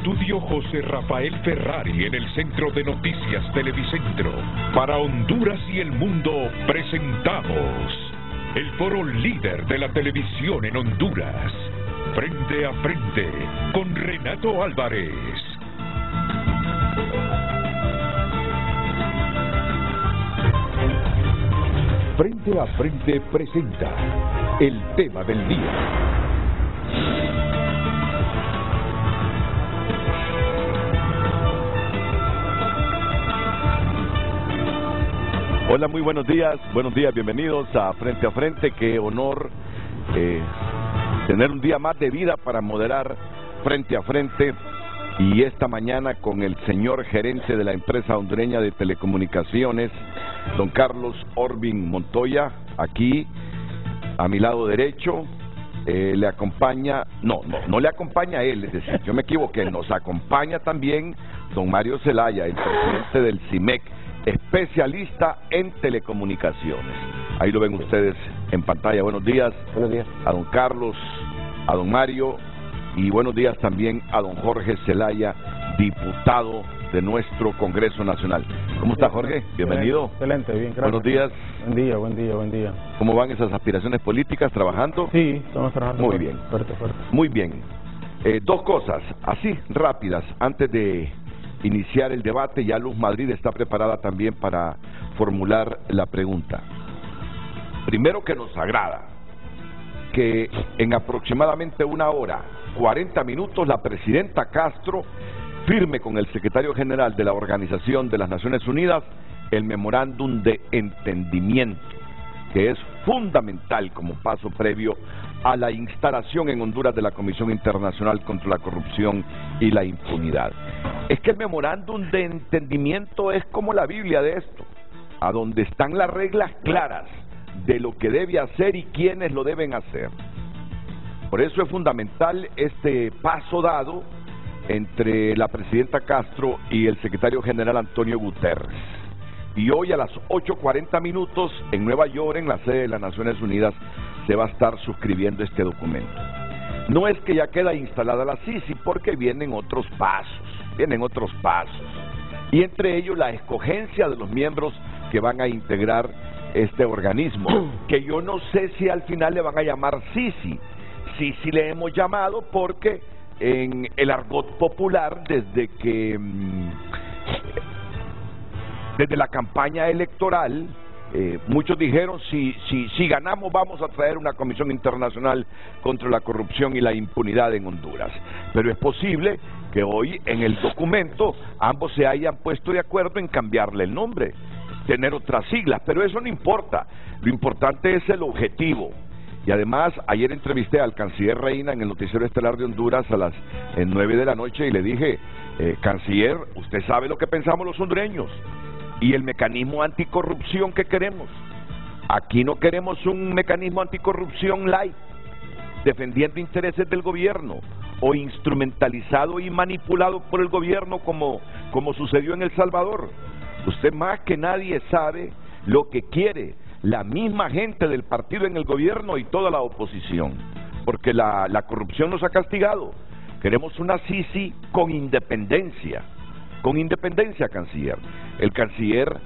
Estudio José Rafael Ferrari en el Centro de Noticias Televicentro. Para Honduras y el mundo presentamos el foro líder de la televisión en Honduras. Frente a frente con Renato Álvarez. Frente a frente presenta el tema del día. Hola, muy buenos días, bienvenidos a Frente, qué honor tener un día más de vida para moderar Frente a Frente, y esta mañana con el señor gerente de la empresa hondureña de telecomunicaciones, don Carlos Orbin Montoya, aquí a mi lado derecho. Le acompaña, no le acompaña a él, es decir, yo me equivoqué, nos acompaña también don Mario Zelaya, el presidente del CIMEC, especialista en telecomunicaciones. Ahí lo ven ustedes en pantalla. Buenos días. Buenos días a don Carlos, a don Mario, y buenos días también a don Jorge Zelaya, diputado de nuestro Congreso Nacional. ¿Cómo está, Jorge? Bienvenido. Excelente, bien, gracias. Buenos días. Buen día. ¿Cómo van esas aspiraciones políticas? ¿Trabajando? Sí, estamos trabajando. Muy bien. Fuerte. Muy bien. Dos cosas, así, rápidas, antes de iniciar el debate. Ya Luz Madrid está preparada también para formular la pregunta. Primero, que nos agrada que en aproximadamente 1 hora, 40 minutos, la presidenta Castro firme con el secretario general de la Organización de las Naciones Unidas el memorándum de entendimiento, que es fundamental como paso previo a la instalación en Honduras de la Comisión Internacional contra la Corrupción y la Impunidad. Es que el memorándum de entendimiento es como la Biblia de esto, a donde están las reglas claras de lo que debe hacer y quiénes lo deben hacer. Por eso es fundamental este paso dado entre la presidenta Castro y el secretario general Antonio Guterres. Y hoy a las 8:40 minutos en Nueva York, en la sede de las Naciones Unidas, se va a estar suscribiendo este documento. No es que ya queda instalada la CICI, porque vienen otros pasos. Y entre ellos la escogencia de los miembros que van a integrar este organismo, que yo no sé si al final le van a llamar CICI. CICI le hemos llamado porque en el argot popular, desde la campaña electoral, muchos dijeron, si ganamos vamos a traer una comisión internacional contra la corrupción y la impunidad en Honduras. Pero es posible que hoy en el documento ambos se hayan puesto de acuerdo en cambiarle el nombre, tener otras siglas, pero eso no importa. Lo importante es el objetivo. Y además, ayer entrevisté al canciller Reina en el Noticiero Estelar de Honduras a las 9 de la noche y le dije, canciller, usted sabe lo que pensamos los hondureños y el mecanismo anticorrupción que queremos. Aquí no queremos un mecanismo anticorrupción light, defendiendo intereses del gobierno o instrumentalizado y manipulado por el gobierno como sucedió en El Salvador. Usted más que nadie sabe lo que quiere la misma gente del partido en el gobierno y toda la oposición, porque la corrupción nos ha castigado. Queremos una CICI con independencia, canciller. El canciller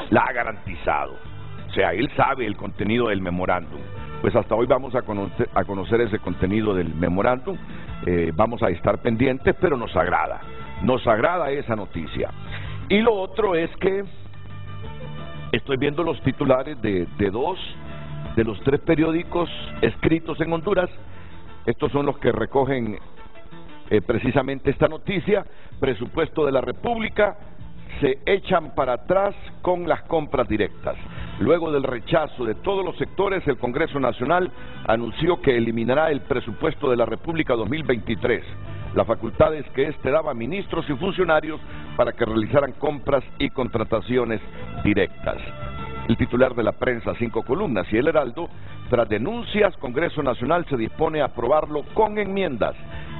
la ha garantizado, o sea, él sabe el contenido del memorándum. Pues hasta hoy vamos a conocer ese contenido del memorándum, vamos a estar pendientes, pero nos agrada esa noticia. Y lo otro es que estoy viendo los titulares de 2 de los 3 periódicos escritos en Honduras. Estos son los que recogen precisamente esta noticia. Presupuesto de la República, se echan para atrás con las compras directas. Luego del rechazo de todos los sectores, el Congreso Nacional anunció que eliminará el presupuesto de la República 2023. Las facultades que éste daba a ministros y funcionarios para que realizaran compras y contrataciones directas. El titular de la prensa, 5 columnas, y el Heraldo, tras denuncias, Congreso Nacional se dispone a aprobarlo con enmiendas.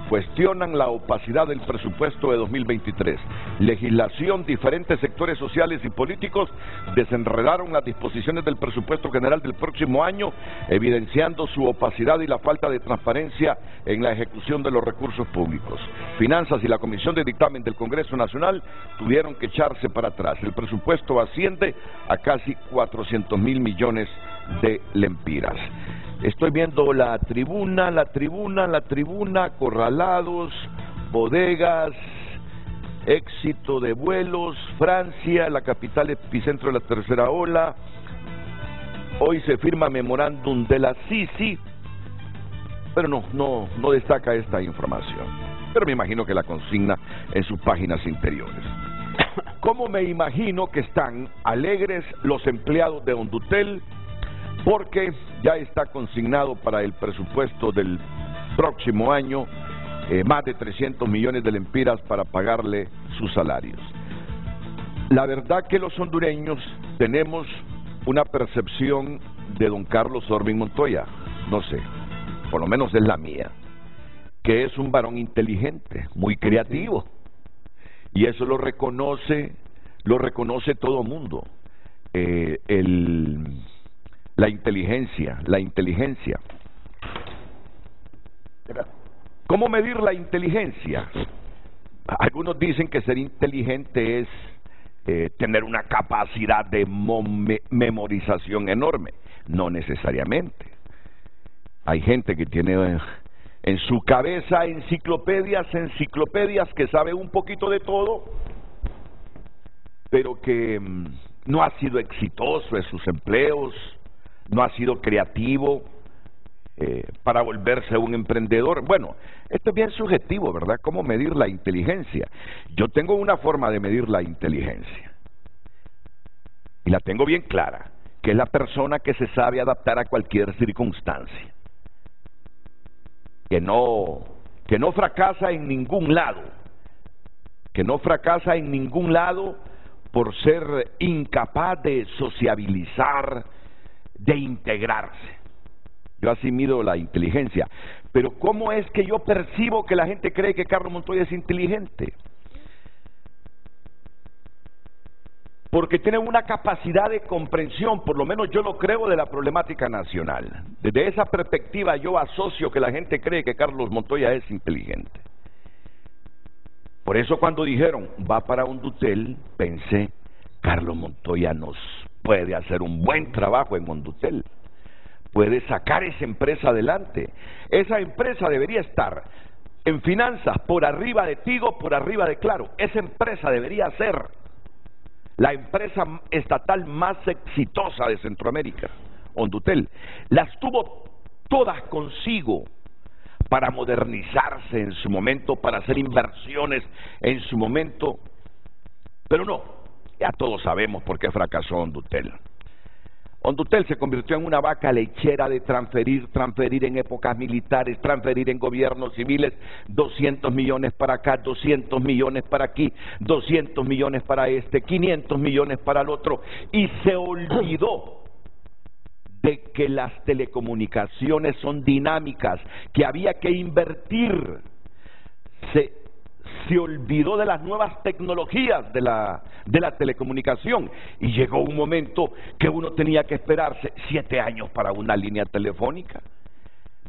cuestionan la opacidad del presupuesto de 2023. Legislación, diferentes sectores sociales y políticos desenredaron las disposiciones del presupuesto general del próximo año, evidenciando su opacidad y la falta de transparencia en la ejecución de los recursos públicos. Finanzas y la Comisión de Dictamen del Congreso Nacional tuvieron que echarse para atrás. El presupuesto asciende a casi 400.000 millones de lempiras. Estoy viendo la tribuna, acorralados, bodegas, éxito de vuelos, Francia, la capital epicentro de la tercera ola. Hoy se firma memorándum de la Sisi, pero no destaca esta información. Pero me imagino que la consigna en sus páginas interiores. ¿Cómo me imagino que están alegres los empleados de Hondutel? Porque ya está consignado para el presupuesto del próximo año más de 300 millones de lempiras para pagarle sus salarios. La verdad que los hondureños tenemos una percepción de don Carlos Orbin Montoya, no sé, por lo menos es la mía, que es un varón inteligente, muy creativo, y eso lo reconoce todo mundo. La inteligencia. ¿Cómo medir la inteligencia? Algunos dicen que ser inteligente es tener una capacidad de memorización enorme. No necesariamente. Hay gente que tiene en su cabeza enciclopedias que sabe un poquito de todo, pero que no ha sido exitoso en sus empleos, no ha sido creativo para volverse un emprendedor. Bueno, esto es bien subjetivo, ¿verdad? ¿Cómo medir la inteligencia? Yo tengo una forma de medir la inteligencia, y la tengo bien clara, que es la persona que se sabe adaptar a cualquier circunstancia, que no fracasa en ningún lado, por ser incapaz de sociabilizar, de integrarse. Yo así mido la inteligencia. Pero ¿cómo es que yo percibo que la gente cree que Carlos Montoya es inteligente? Porque tiene una capacidad de comprensión, por lo menos yo lo creo, de la problemática nacional. Desde esa perspectiva yo asocio que la gente cree que Carlos Montoya es inteligente. Por eso cuando dijeron, va para Hondutel, pensé, Carlos Montoya nos puede hacer un buen trabajo en Hondutel, puede sacar esa empresa adelante. Esa empresa debería estar en finanzas por arriba de Tigo, por arriba de Claro. Esa empresa debería ser la empresa estatal más exitosa de Centroamérica, Hondutel. Las tuvo todas consigo para modernizarse en su momento, para hacer inversiones en su momento, pero no, ya todos sabemos por qué fracasó Hondutel. Hondutel se convirtió en una vaca lechera de transferir en épocas militares, transferir en gobiernos civiles, 200 millones para acá, 200 millones para aquí, 200 millones para este, 500 millones para el otro, y se olvidó de que las telecomunicaciones son dinámicas, que había que invertir. Se olvidó de las nuevas tecnologías de la telecomunicación, y llegó un momento que uno tenía que esperarse 7 años para una línea telefónica.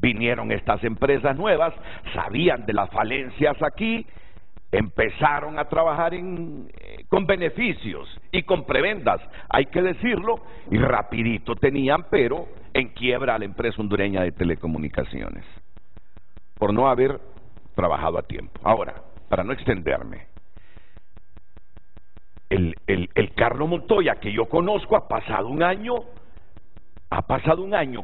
Vinieron estas empresas nuevas, sabían de las falencias aquí, empezaron a trabajar con beneficios y con prebendas, hay que decirlo, y rapidito tenían, pero en quiebra a la empresa hondureña de telecomunicaciones, por no haber trabajado a tiempo. Ahora, para no extenderme, el Carlos Montoya que yo conozco ha pasado un año,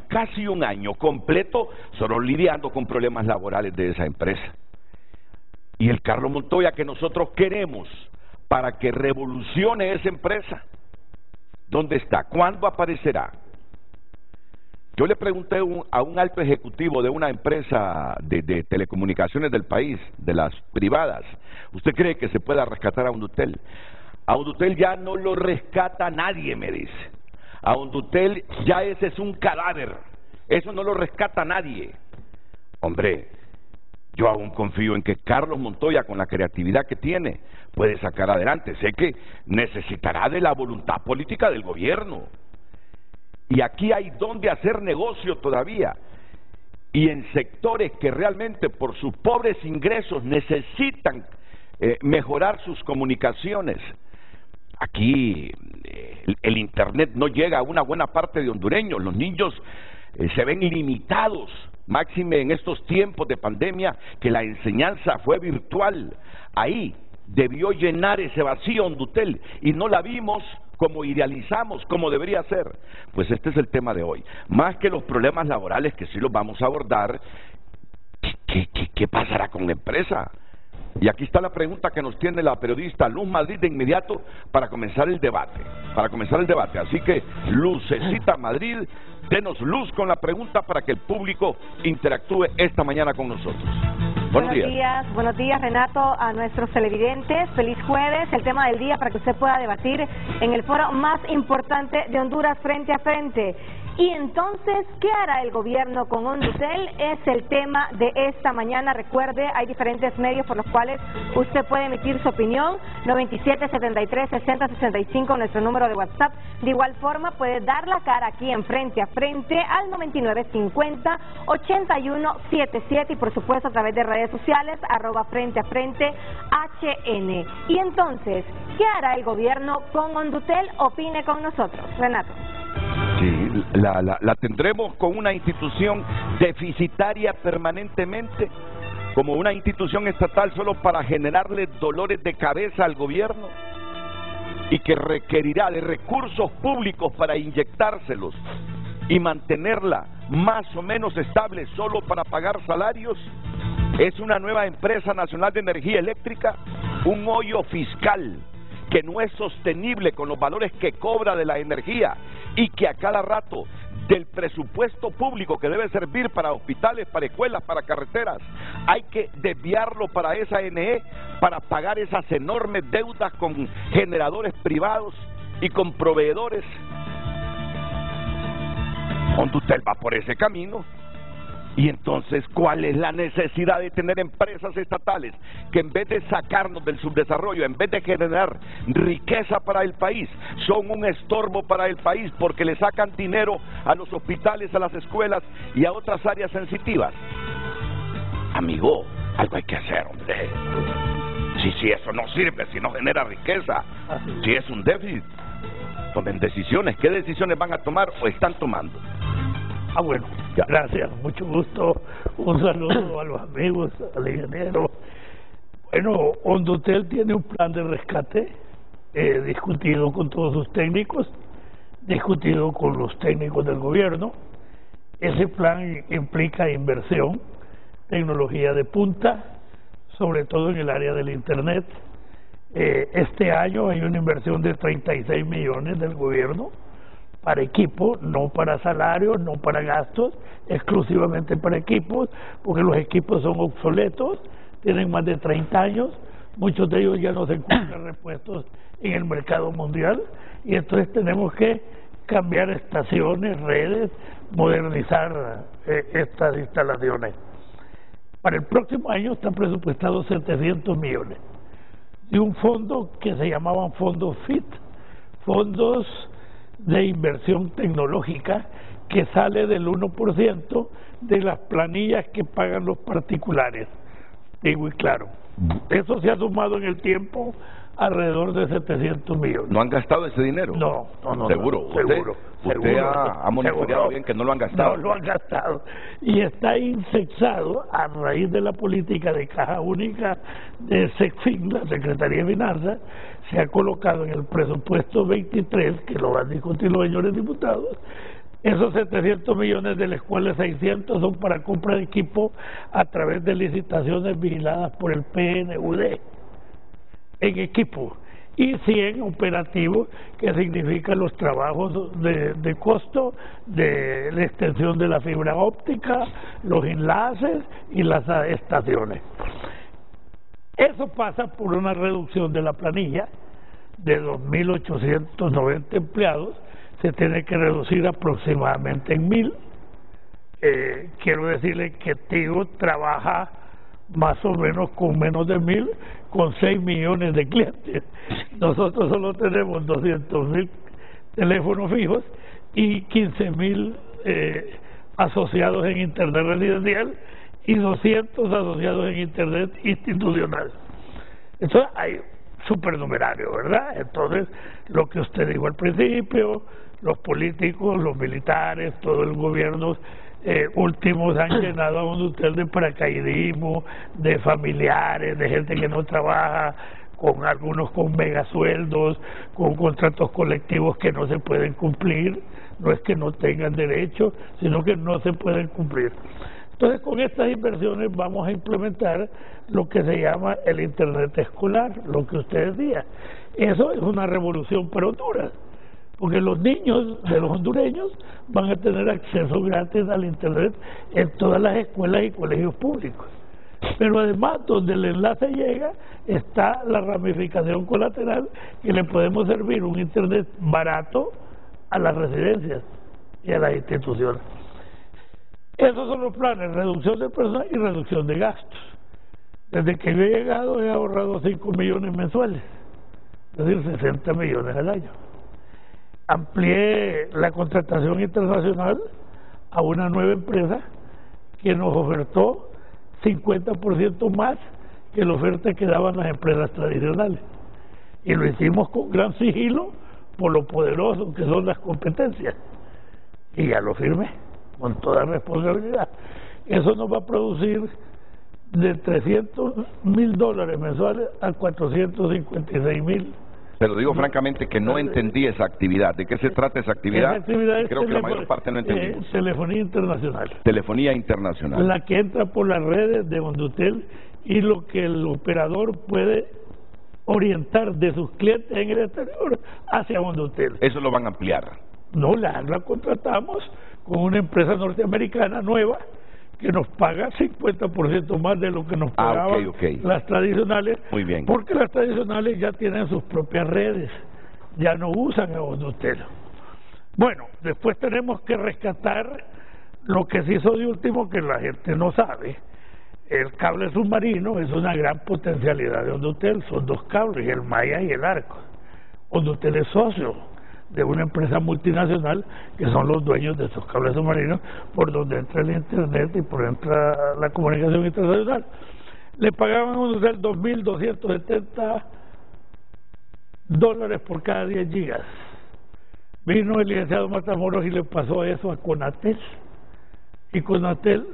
casi un año completo, solo lidiando con problemas laborales de esa empresa. Y el Carlos Montoya que nosotros queremos para que revolucione esa empresa, ¿dónde está? ¿Cuándo aparecerá? Yo le pregunté a un alto ejecutivo de una empresa de telecomunicaciones del país, de las privadas, ¿usted cree que se pueda rescatar a Hondutel? A Hondutel ya no lo rescata nadie, me dice. A Hondutel ya ese es un cadáver, eso no lo rescata nadie. Hombre, Yo aún confío en que Carlos Montoya, con la creatividad que tiene, puede sacar adelante. Sé que necesitará de la voluntad política del gobierno. Y aquí hay donde hacer negocio todavía. Y en sectores que realmente por sus pobres ingresos necesitan mejorar sus comunicaciones. Aquí el internet no llega a una buena parte de hondureños. Los niños se ven limitados, máxime en estos tiempos de pandemia, que la enseñanza fue virtual. Ahí debió llenar ese vacío Hondutel y no la vimos como idealizamos, como debería ser. Pues este es el tema de hoy. Más que los problemas laborales, que sí los vamos a abordar, ¿qué pasará con la empresa? Y aquí está la pregunta que nos tiene la periodista Luz Madrid de inmediato para comenzar el debate. Así que, Lucecita Madrid, denos luz con la pregunta para que el público interactúe esta mañana con nosotros. Buenos días Renato, a nuestros televidentes, feliz jueves. El tema del día para que usted pueda debatir en el foro más importante de Honduras frente a frente. Y entonces, ¿qué hará el gobierno con Hondutel? Es el tema de esta mañana. Recuerde, hay diferentes medios por los cuales usted puede emitir su opinión. 9773-6065, nuestro número de WhatsApp. De igual forma, puede dar la cara aquí en Frente a Frente al 9950-8177 y por supuesto a través de redes sociales, @FrenteAFrenteHN. Y entonces, ¿qué hará el gobierno con Hondutel? Opine con nosotros. Renato. Sí, la tendremos con una institución deficitaria permanentemente, como una institución estatal solo para generarle dolores de cabeza al gobierno y que requerirá de recursos públicos para inyectárselos y mantenerla más o menos estable solo para pagar salarios. Es una nueva empresa nacional de energía eléctrica, un hoyo fiscal que no es sostenible con los valores que cobra de la energía y que a cada rato del presupuesto público que debe servir para hospitales, para escuelas, para carreteras, hay que desviarlo para esa NE para pagar esas enormes deudas con generadores privados y con proveedores. Hondutel va por ese camino. Y entonces, ¿cuál es la necesidad de tener empresas estatales que en vez de sacarnos del subdesarrollo, en vez de generar riqueza para el país, son un estorbo para el país porque le sacan dinero a los hospitales, a las escuelas y a otras áreas sensitivas? Amigo, algo hay que hacer, hombre. Si eso no sirve, si no genera riqueza, si es un déficit, tomen decisiones. ¿Qué decisiones van a tomar o están tomando? Bueno, gracias, mucho gusto, un saludo a los amigos, al ingeniero. Bueno, Hondutel tiene un plan de rescate discutido con todos sus técnicos, discutido con los técnicos del gobierno. Ese plan implica inversión, tecnología de punta, sobre todo en el área del internet. Este año hay una inversión de 36 millones del gobierno para equipo, no para salarios, no para gastos, exclusivamente para equipos, porque los equipos son obsoletos, tienen más de 30 años, muchos de ellos ya no se encuentran repuestos en el mercado mundial, y entonces tenemos que cambiar estaciones, redes, modernizar estas instalaciones. Para el próximo año están presupuestados 700 millones de un fondo que se llamaban fondos FIT, fondos de inversión tecnológica, que sale del 1% de las planillas que pagan los particulares. Digo y claro, eso se ha sumado en el tiempo alrededor de 700 millones. ¿No han gastado ese dinero? No. ¿Seguro? ¿Usted ha monitoreado bien que no lo han gastado? No lo han gastado. Y está insexado a raíz de la política de caja única de SECFIN, la Secretaría de Finanzas. Se ha colocado en el presupuesto 23, que lo van a discutir los señores diputados, esos 700 millones, de los cuales 600 son para compra de equipo a través de licitaciones vigiladas por el PNUD en equipo, y 100 operativos, que significan los trabajos de costo de la extensión de la fibra óptica, los enlaces y las estaciones. Eso pasa por una reducción de la planilla de 2.890 empleados, se tiene que reducir aproximadamente en 1.000. Quiero decirle que Tigo trabaja más o menos con menos de 1.000, con 6 millones de clientes. Nosotros solo tenemos 200.000 teléfonos fijos y 15.000 asociados en Internet residencial y 200 asociados en Internet institucional. Entonces hay supernumerario, ¿verdad? Entonces, lo que usted dijo al principio, los políticos, los militares, todo el gobierno últimos han llenado a un hotel de paracaidismo, de familiares, de gente que no trabaja, con algunos con megasueldos, con contratos colectivos que no se pueden cumplir. No es que no tengan derecho, sino que no se pueden cumplir. Entonces, con estas inversiones vamos a implementar lo que se llama el Internet escolar, lo que usted decía. Eso es una revolución para Honduras, porque los niños de los hondureños van a tener acceso gratis al Internet en todas las escuelas y colegios públicos. Pero además, donde el enlace llega, está la ramificación colateral, que le podemos servir un Internet barato a las residencias y a las instituciones. Esos son los planes: reducción de personal y reducción de gastos. Desde que yo he llegado he ahorrado 5 millones mensuales, es decir, 60 millones al año. Amplié la contratación internacional a una nueva empresa que nos ofertó 50% más que la oferta que daban las empresas tradicionales. Y lo hicimos con gran sigilo por lo poderoso que son las competencias. Y ya lo firmé, con toda responsabilidad. Eso nos va a producir de $300,000 mensuales a 456,000. Pero digo francamente que no entendí esa actividad. ¿De qué se trata esa actividad? Esa actividad es creo que la mayor parte no entendimos. Telefonía internacional. Telefonía internacional. La que entra por las redes de Hondutel y lo que el operador puede orientar de sus clientes en el exterior hacia Hondutel. ¿Eso lo van a ampliar? No, la contratamos con una empresa norteamericana nueva que nos paga 50% más de lo que nos pagaban las tradicionales. Muy bien. Porque las tradicionales ya tienen sus propias redes, ya no usan a Hondutel. Bueno, después tenemos que rescatar lo que se hizo de último, que la gente no sabe. El cable submarino es una gran potencialidad de Hondutel. Son 2 cables, el Maya y el Arco. Hondutel es socio de una empresa multinacional que son los dueños de esos cables submarinos, por donde entra el Internet y por entra la comunicación internacional. Le pagaban a Hondutel $2,270 por cada 10 gigas. Vino el licenciado Matamoros y le pasó eso a Conatel, y Conatel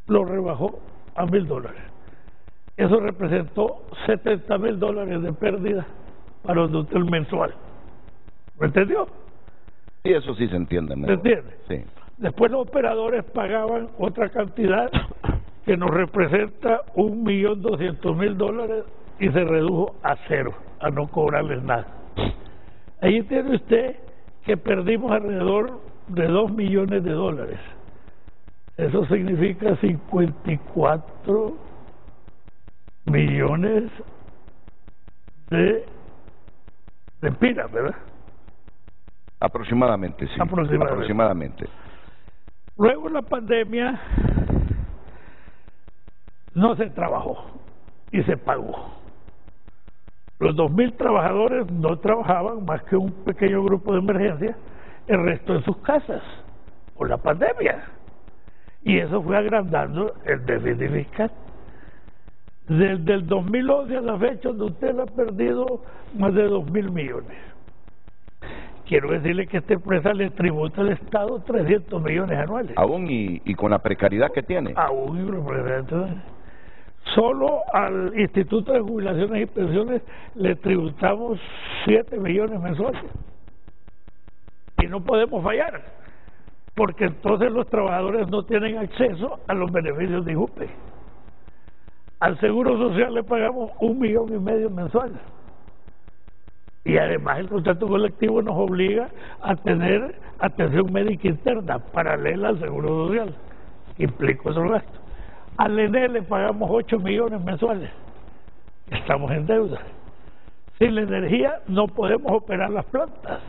lo rebajó a $1,000. Eso representó $70,000 de pérdida para Hondutel mensual. ¿Me entendió? Sí, eso sí se entiende mejor. ¿Se entiende? Sí. Después los operadores pagaban otra cantidad que nos representa $1,200,000 y se redujo a 0, a no cobrarles nada. Ahí tiene usted que perdimos alrededor de $2 millones. Eso significa 54 millones de empiras, ¿verdad? Aproximadamente, sí. Aproximadamente. Luego la pandemia no se trabajó y se pagó. Los 2,000 trabajadores no trabajaban más que un pequeño grupo de emergencia, el resto en sus casas, por la pandemia. Y eso fue agrandando el déficit fiscal. Desde el 2011 a la fecha, usted ha perdido más de 2,000 millones. Quiero decirle que esta empresa le tributa al Estado 300 millones anuales. Aún y con la precariedad que tiene. Aún y con la precariedad. Solo al Instituto de Jubilaciones y Pensiones le tributamos 7 millones mensuales. Y no podemos fallar, porque entonces los trabajadores no tienen acceso a los beneficios de IJUPE. Al Seguro Social le pagamos 1,5 millones mensuales. Y además el contrato colectivo nos obliga a tener atención médica interna paralela al Seguro Social, que implica otro gasto. Al ENE le pagamos 8 millones mensuales. Estamos en deuda. Sin la energía no podemos operar las plantas.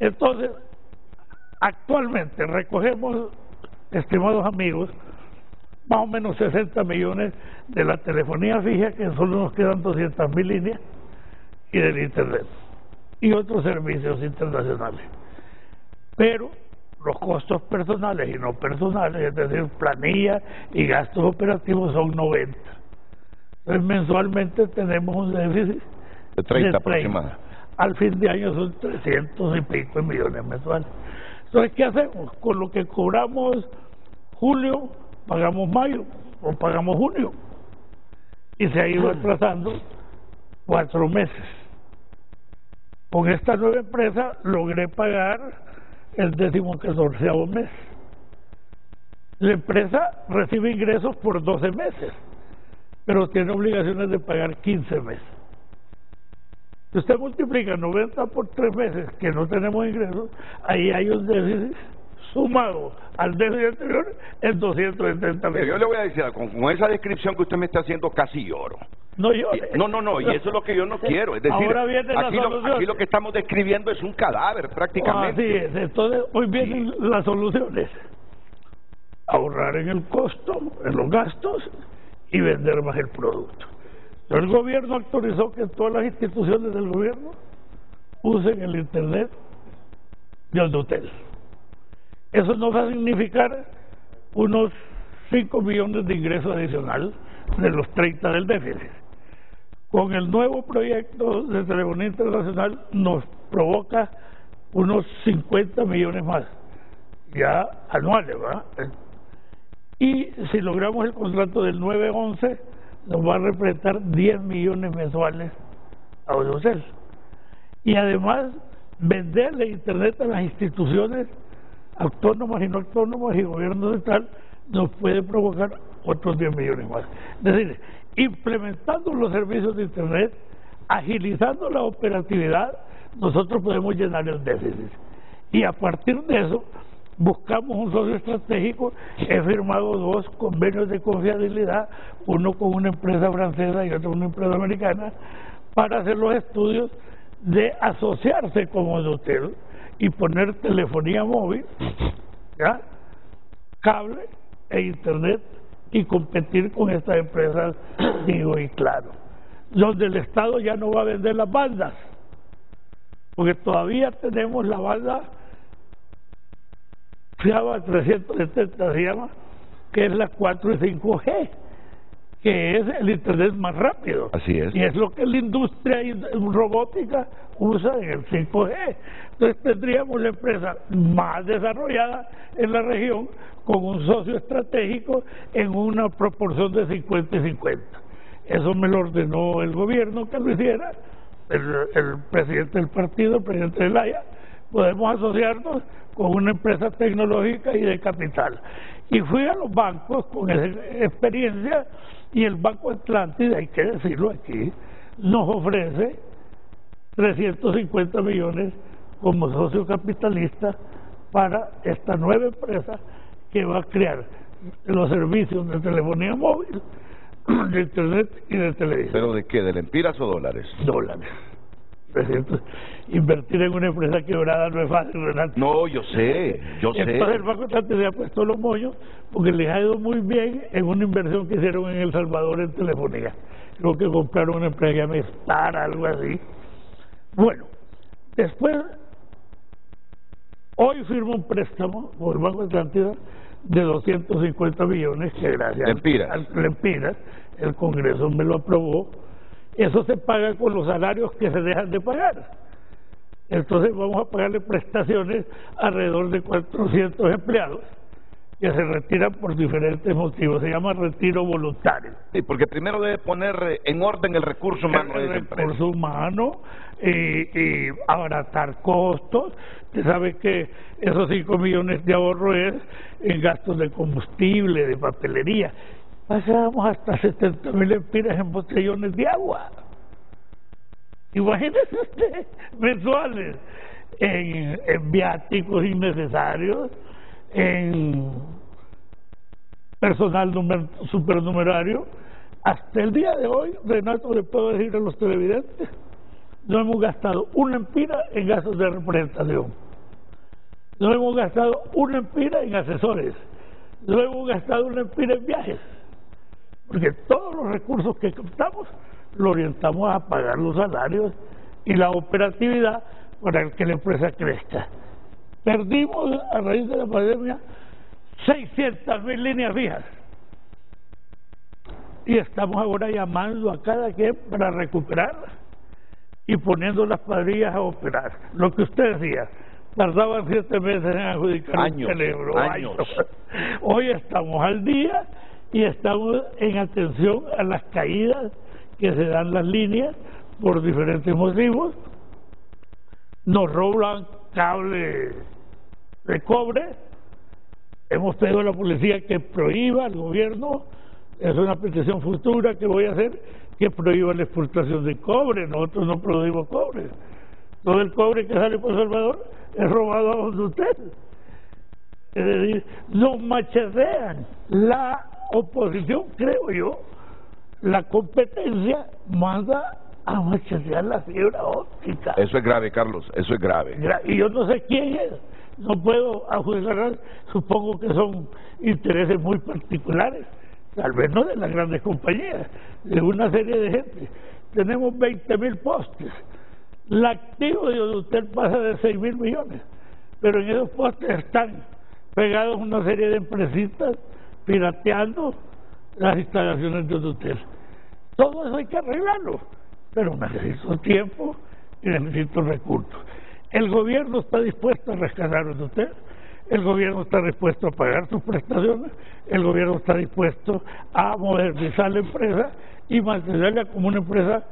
Entonces, actualmente recogemos, estimados amigos, más o menos 60 millones de la telefonía fija, que solo nos quedan 200.000 líneas, y del internet y otros servicios internacionales. Pero los costos personales y no personales, es decir, planilla y gastos operativos, son 90. Entonces mensualmente tenemos un déficit de 30 aproximadamente. Al fin de año son 300 y pico millones mensuales. Entonces, ¿qué hacemos? Con lo que cobramos julio, pagamos mayo o pagamos junio. Y se ha ido atrasando 4 meses. Con esta nueva empresa logré pagar el 14º mes. La empresa recibe ingresos por 12 meses, pero tiene obligaciones de pagar 15 meses. Si usted multiplica 90 por 3 meses que no tenemos ingresos, ahí hay un déficit sumado al déficit anterior en 270 meses. Yo le voy a decir, con esa descripción que usted me está haciendo, casi lloro. No llore. No, y eso es lo que yo no quiero. Es decir, ahora viene aquí lo que estamos describiendo es un cadáver prácticamente. Así es. Entonces, hoy vienen las soluciones. Ahorrar en el costo, en los gastos, y vender más el producto. El gobierno autorizó que todas las instituciones del gobierno usen el internet de Ondutel. Eso nos va a significar unos 5 millones de ingresos adicional de los 30 del déficit. Con el nuevo proyecto de telefonía internacional nos provoca unos 50 millones más, ya anuales, ¿verdad? Y si logramos el contrato del 911, nos va a representar 10 millones mensuales a Ondutel. Y además, venderle internet a las instituciones autónomas y no autónomas y gobierno central nos puede provocar otros 10 millones más. Es decir, implementando los servicios de internet, agilizando la operatividad, nosotros podemos llenar el déficit. Y a partir de eso, buscamos un socio estratégico. He firmado 2 convenios de confiabilidad, uno con una empresa francesa y otro con una empresa americana, para hacer los estudios de asociarse con Ondutel y poner telefonía móvil, ¿ya?, cable e internet, y competir con estas empresas, Tigo y Claro, donde el Estado ya no va a vender las bandas, porque todavía tenemos la banda FIABA 370, se llama, que es la 4 y 5G, que es el internet más rápido. Así es. Y es lo que la industria robótica usa en el 5G. Entonces tendríamos la empresa más desarrollada en la región, con un socio estratégico en una proporción de 50 y 50. Eso me lo ordenó el gobierno que lo hiciera, el presidente del partido, el presidente de Laya. Podemos asociarnos con una empresa tecnológica y de capital. Y fui a los bancos con esa experiencia, y el Banco Atlántida, hay que decirlo aquí, nos ofrece 350 millones como socio capitalista para esta nueva empresa que va a crear los servicios de telefonía móvil, de internet y de televisión. ¿Pero de qué? ¿De lempiras o dólares? Dólares. Invertir en una empresa quebrada no es fácil, Renato. No, yo sé. Entonces el Banco Atlántida se ha puesto los moños porque les ha ido muy bien en una inversión que hicieron en El Salvador en telefonía. Creo que compraron una empresa que se llama Star, algo así. Bueno, después, hoy firmo un préstamo por el Banco Atlántida de 250 millones que gracias a Lempiras, el Congreso me lo aprobó. Eso se paga con los salarios que se dejan de pagar. Entonces vamos a pagarle prestaciones alrededor de 400 empleados que se retiran por diferentes motivos. Se llama retiro voluntario. Sí, porque primero debe poner en orden el recurso humano de esa empresa. El recurso humano y abaratar costos. Usted sabe que esos 5 millones de ahorro es en gastos de combustible, de papelería. Pasábamos hasta 70.000 empiras en botellones de agua. Imagínese usted, mensuales, en viáticos innecesarios, en personal supernumerario. Hasta el día de hoy, Renato, le puedo decir a los televidentes, no hemos gastado una empira en gastos de representación. No hemos gastado una empira en asesores. no hemos gastado una empira en viajes, porque todos los recursos que captamos lo orientamos a pagar los salarios y la operatividad para que la empresa crezca. Perdimos a raíz de la pandemia 600.000 líneas fijas y estamos ahora llamando a cada quien para recuperarlas y poniendo las cuadrillas a operar. Lo que usted decía, tardaban 7 meses en adjudicar años, un cerebro. años. Hoy estamos al día y estamos en atención a las caídas que se dan las líneas por diferentes motivos. Nos roban cable de cobre. Hemos pedido a la policía que prohíba al gobierno, es una petición futura que voy a hacer, que prohíba la exportación de cobre. Nosotros no producimos cobre. Todo el cobre que sale por El Salvador es robado a Hondutel. Es decir, nos machetean. La oposición, creo yo, la competencia manda a machetear la fibra óptica. Eso es grave, Carlos, eso es grave. Y yo no sé quién es, no puedo adjudicar, supongo que son intereses muy particulares, tal vez no de las grandes compañías, de una serie de gente. Tenemos 20.000 postes. El activo de Hondutel pasa de 6.000 millones, pero en esos postes están pegados una serie de empresitas pirateando las instalaciones de Hondutel. Todo eso hay que arreglarlo, pero necesito tiempo y necesito recursos. El gobierno está dispuesto a rescatar Hondutel, el gobierno está dispuesto a pagar sus prestaciones, el gobierno está dispuesto a modernizar la empresa y mantenerla como una empresa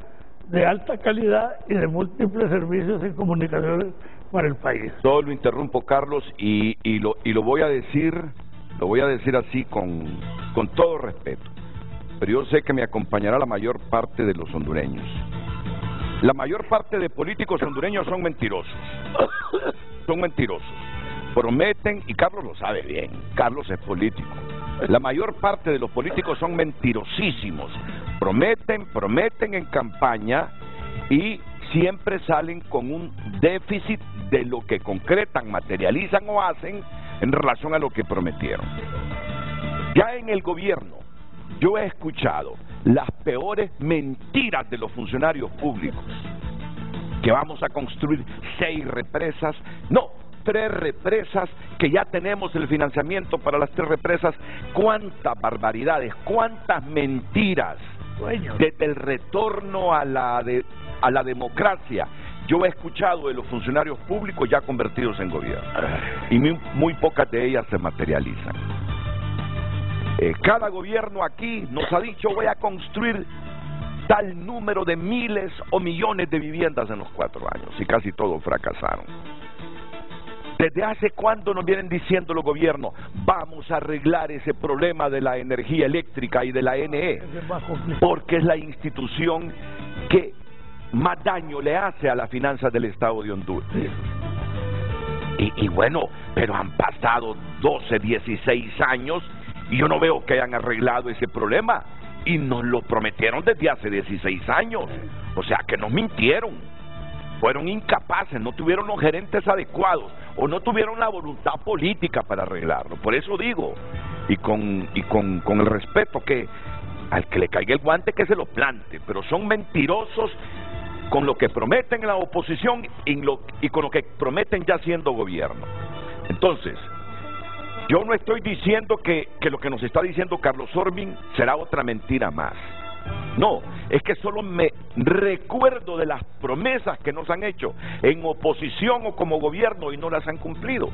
de alta calidad y de múltiples servicios y comunicaciones para el país. Todo lo interrumpo, Carlos, y lo voy a decir así con todo respeto, pero yo sé que me acompañará la mayor parte de los hondureños. La mayor parte de políticos hondureños son mentirosos. Son mentirosos. Prometen, y Carlos lo sabe bien, Carlos es político. La mayor parte de los políticos son mentirosísimos. Prometen en campaña y siempre salen con un déficit de lo que concretan, materializan o hacen en relación a lo que prometieron. Ya en el gobierno yo he escuchado las peores mentiras de los funcionarios públicos, que vamos a construir 6 represas, no, 3 represas, que ya tenemos el financiamiento para las 3 represas. Cuántas barbaridades, cuántas mentiras. Desde el retorno a la democracia, yo he escuchado de los funcionarios públicos ya convertidos en gobierno, y muy pocas de ellas se materializan. Cada gobierno aquí nos ha dicho: voy a construir tal número de miles o millones de viviendas en los 4 años, y casi todos fracasaron. ¿Desde hace cuándo nos vienen diciendo los gobiernos: vamos a arreglar ese problema de la energía eléctrica y de la NE? Porque es la institución que más daño le hace a las finanzas del Estado de Honduras. Y bueno, pero han pasado 12, 16 años y yo no veo que hayan arreglado ese problema, y nos lo prometieron desde hace 16 años. O sea que nos mintieron, fueron incapaces, no tuvieron los gerentes adecuados o no tuvieron la voluntad política para arreglarlo. Por eso digo, y con el respeto, que al que le caiga el guante que se lo plante, pero son mentirosos con lo que prometen en la oposición y con lo que prometen ya siendo gobierno. Entonces, yo no estoy diciendo que lo que nos está diciendo Carlos Orbin será otra mentira más. No, es que solo me recuerdo de las promesas que nos han hecho en oposición o como gobierno y no las han cumplido.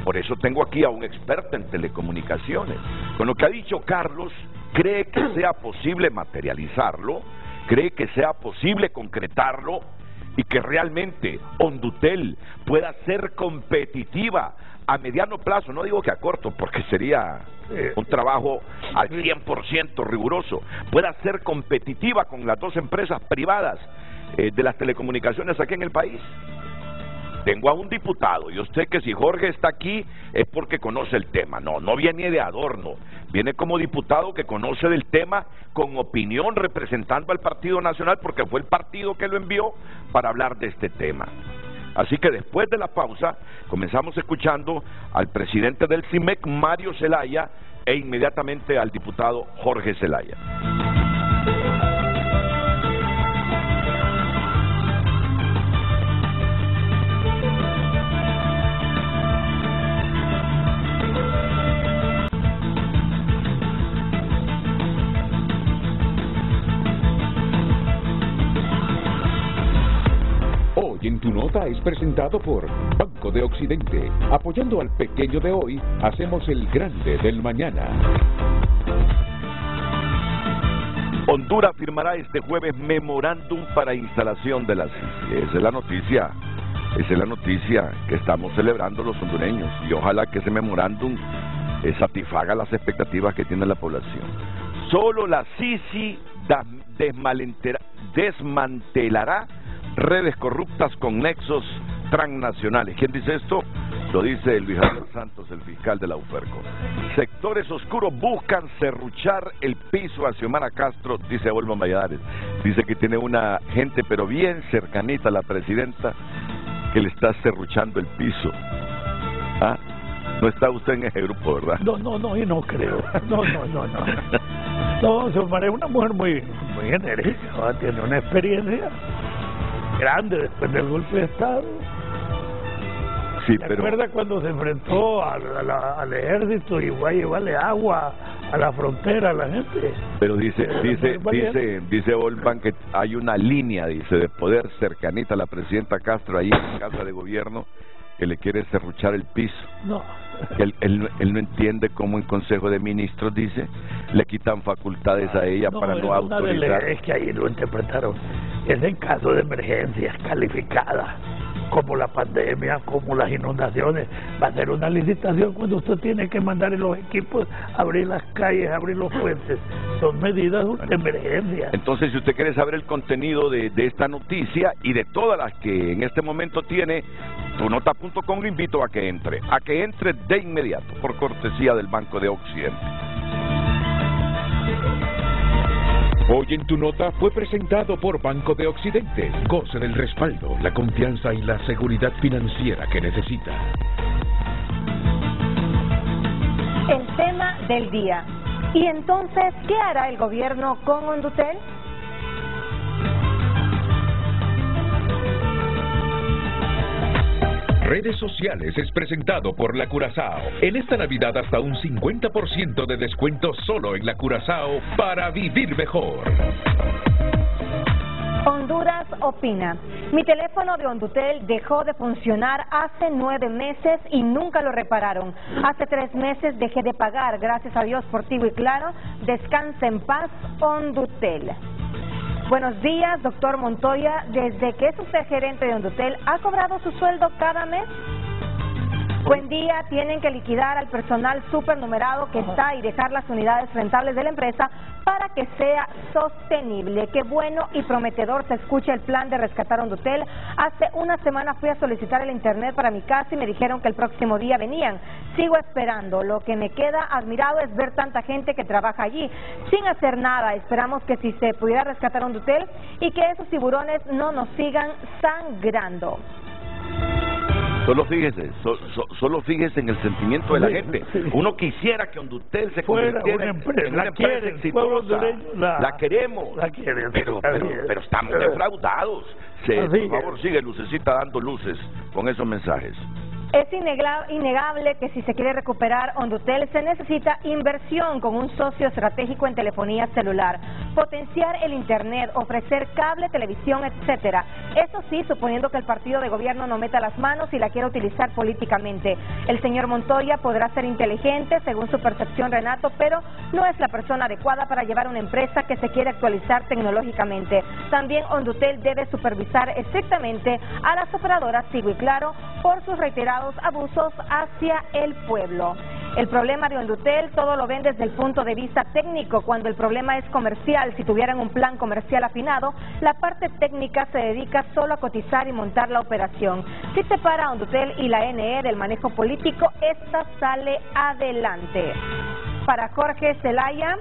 Por eso tengo aquí a un experto en telecomunicaciones. Con lo que ha dicho Carlos, ¿cree que sea posible materializarlo? ¿Cree que sea posible concretarlo? Y que realmente Hondutel pueda ser competitiva a mediano plazo, no digo que a corto, porque sería un trabajo al 100% riguroso, pueda ser competitiva con las 2 empresas privadas de las telecomunicaciones aquí en el país. Tengo a un diputado, yo sé que si Jorge está aquí es porque conoce el tema. No viene de adorno, viene como diputado que conoce del tema, con opinión, representando al Partido Nacional, porque fue el partido que lo envió para hablar de este tema. Así que después de la pausa, comenzamos escuchando al presidente del CIMEC, Mario Zelaya, e inmediatamente al diputado Jorge Zelaya. En tu nota es presentado por Banco de Occidente. Apoyando al pequeño de hoy, hacemos el grande del mañana. Honduras firmará este jueves memorándum para instalación de la CICI. Esa es la noticia. Esa es la noticia que estamos celebrando los hondureños. Y ojalá que ese memorándum satisfaga las expectativas que tiene la población. Solo la CICI desmantelará redes corruptas con nexos transnacionales. ¿Quién dice esto? Lo dice Luis Javier Santos, el fiscal de la UFERCO. Sectores oscuros buscan serruchar el piso a Xiomara Castro, dice Olmo Valladares. Dice que tiene una gente, pero bien cercanita a la presidenta, que le está serruchando el piso. ¿Ah? No está usted en ese grupo, ¿verdad? No, yo no creo. No. No, Xiomara es una mujer muy enérgica, tiene una experiencia grande después del golpe de Estado. Sí, ¿Se acuerda cuando se enfrentó al ejército y fue a llevarle agua a la frontera a la gente? Pero dice Olban que hay una línea, dice, de poder cercanita a la presidenta Castro ahí en la Casa de Gobierno, que le quiere serruchar el piso. No. Que él no entiende cómo en Consejo de Ministros, dice, le quitan facultades a ella para no autorizar. Es que ahí lo interpretaron. Es en caso de emergencias calificadas, como la pandemia, como las inundaciones. Va a ser una licitación cuando usted tiene que mandar en los equipos, abrir las calles, abrir los puentes. Son medidas de emergencia. Entonces, si usted quiere saber el contenido de esta noticia y de todas las que en este momento tiene, tunota.com, lo invito a que entre de inmediato, por cortesía del Banco de Occidente. Hoy en tu nota fue presentado por Banco de Occidente. Goce del respaldo, la confianza y la seguridad financiera que necesita. El tema del día. ¿Y entonces qué hará el gobierno con Hondutel? Redes sociales es presentado por La Curazao. En esta Navidad hasta un 50% de descuento solo en La Curazao para vivir mejor. Honduras opina. Mi teléfono de Hondutel dejó de funcionar hace 9 meses y nunca lo repararon. Hace 3 meses dejé de pagar, gracias a Dios por Tigo y Claro. Descansa en paz, Hondutel. Buenos días, doctor Montoya. Desde que es usted gerente de Hondutel, ¿ha cobrado su sueldo cada mes? Buen día, tienen que liquidar al personal supernumerado que está y dejar las unidades rentables de la empresa para que sea sostenible. Qué bueno y prometedor se escucha el plan de rescatar Hondutel. Hace una semana fui a solicitar el internet para mi casa y me dijeron que el próximo día venían. Sigo esperando. Lo que me queda admirado es ver tanta gente que trabaja allí sin hacer nada. Esperamos que si se pudiera rescatar Hondutel y que esos tiburones no nos sigan sangrando. Solo fíjese en el sentimiento de la gente. Uno quisiera que Hondutel se convirtiera en una empresa exitosa. La queremos, pero estamos defraudados. Por favor, sigue Lucecita dando luces con esos mensajes. Es innegable que si se quiere recuperar Hondutel se necesita inversión con un socio estratégico en telefonía celular, potenciar el internet, ofrecer cable, televisión, etcétera. Eso sí, suponiendo que el partido de gobierno no meta las manos y la quiera utilizar políticamente. El señor Montoya podrá ser inteligente, según su percepción, Renato, pero no es la persona adecuada para llevar una empresa que se quiere actualizar tecnológicamente. También Hondutel debe supervisar estrictamente a las operadoras Tigo y Claro por sus reiterados abusos hacia el pueblo. El problema de Hondutel todo lo ven desde el punto de vista técnico, cuando el problema es comercial. Si tuvieran un plan comercial afinado, la parte técnica se dedica solo a cotizar y montar la operación. Si separa a Hondutel y la NE del manejo político, esta sale adelante. Para Jorge Zelaya,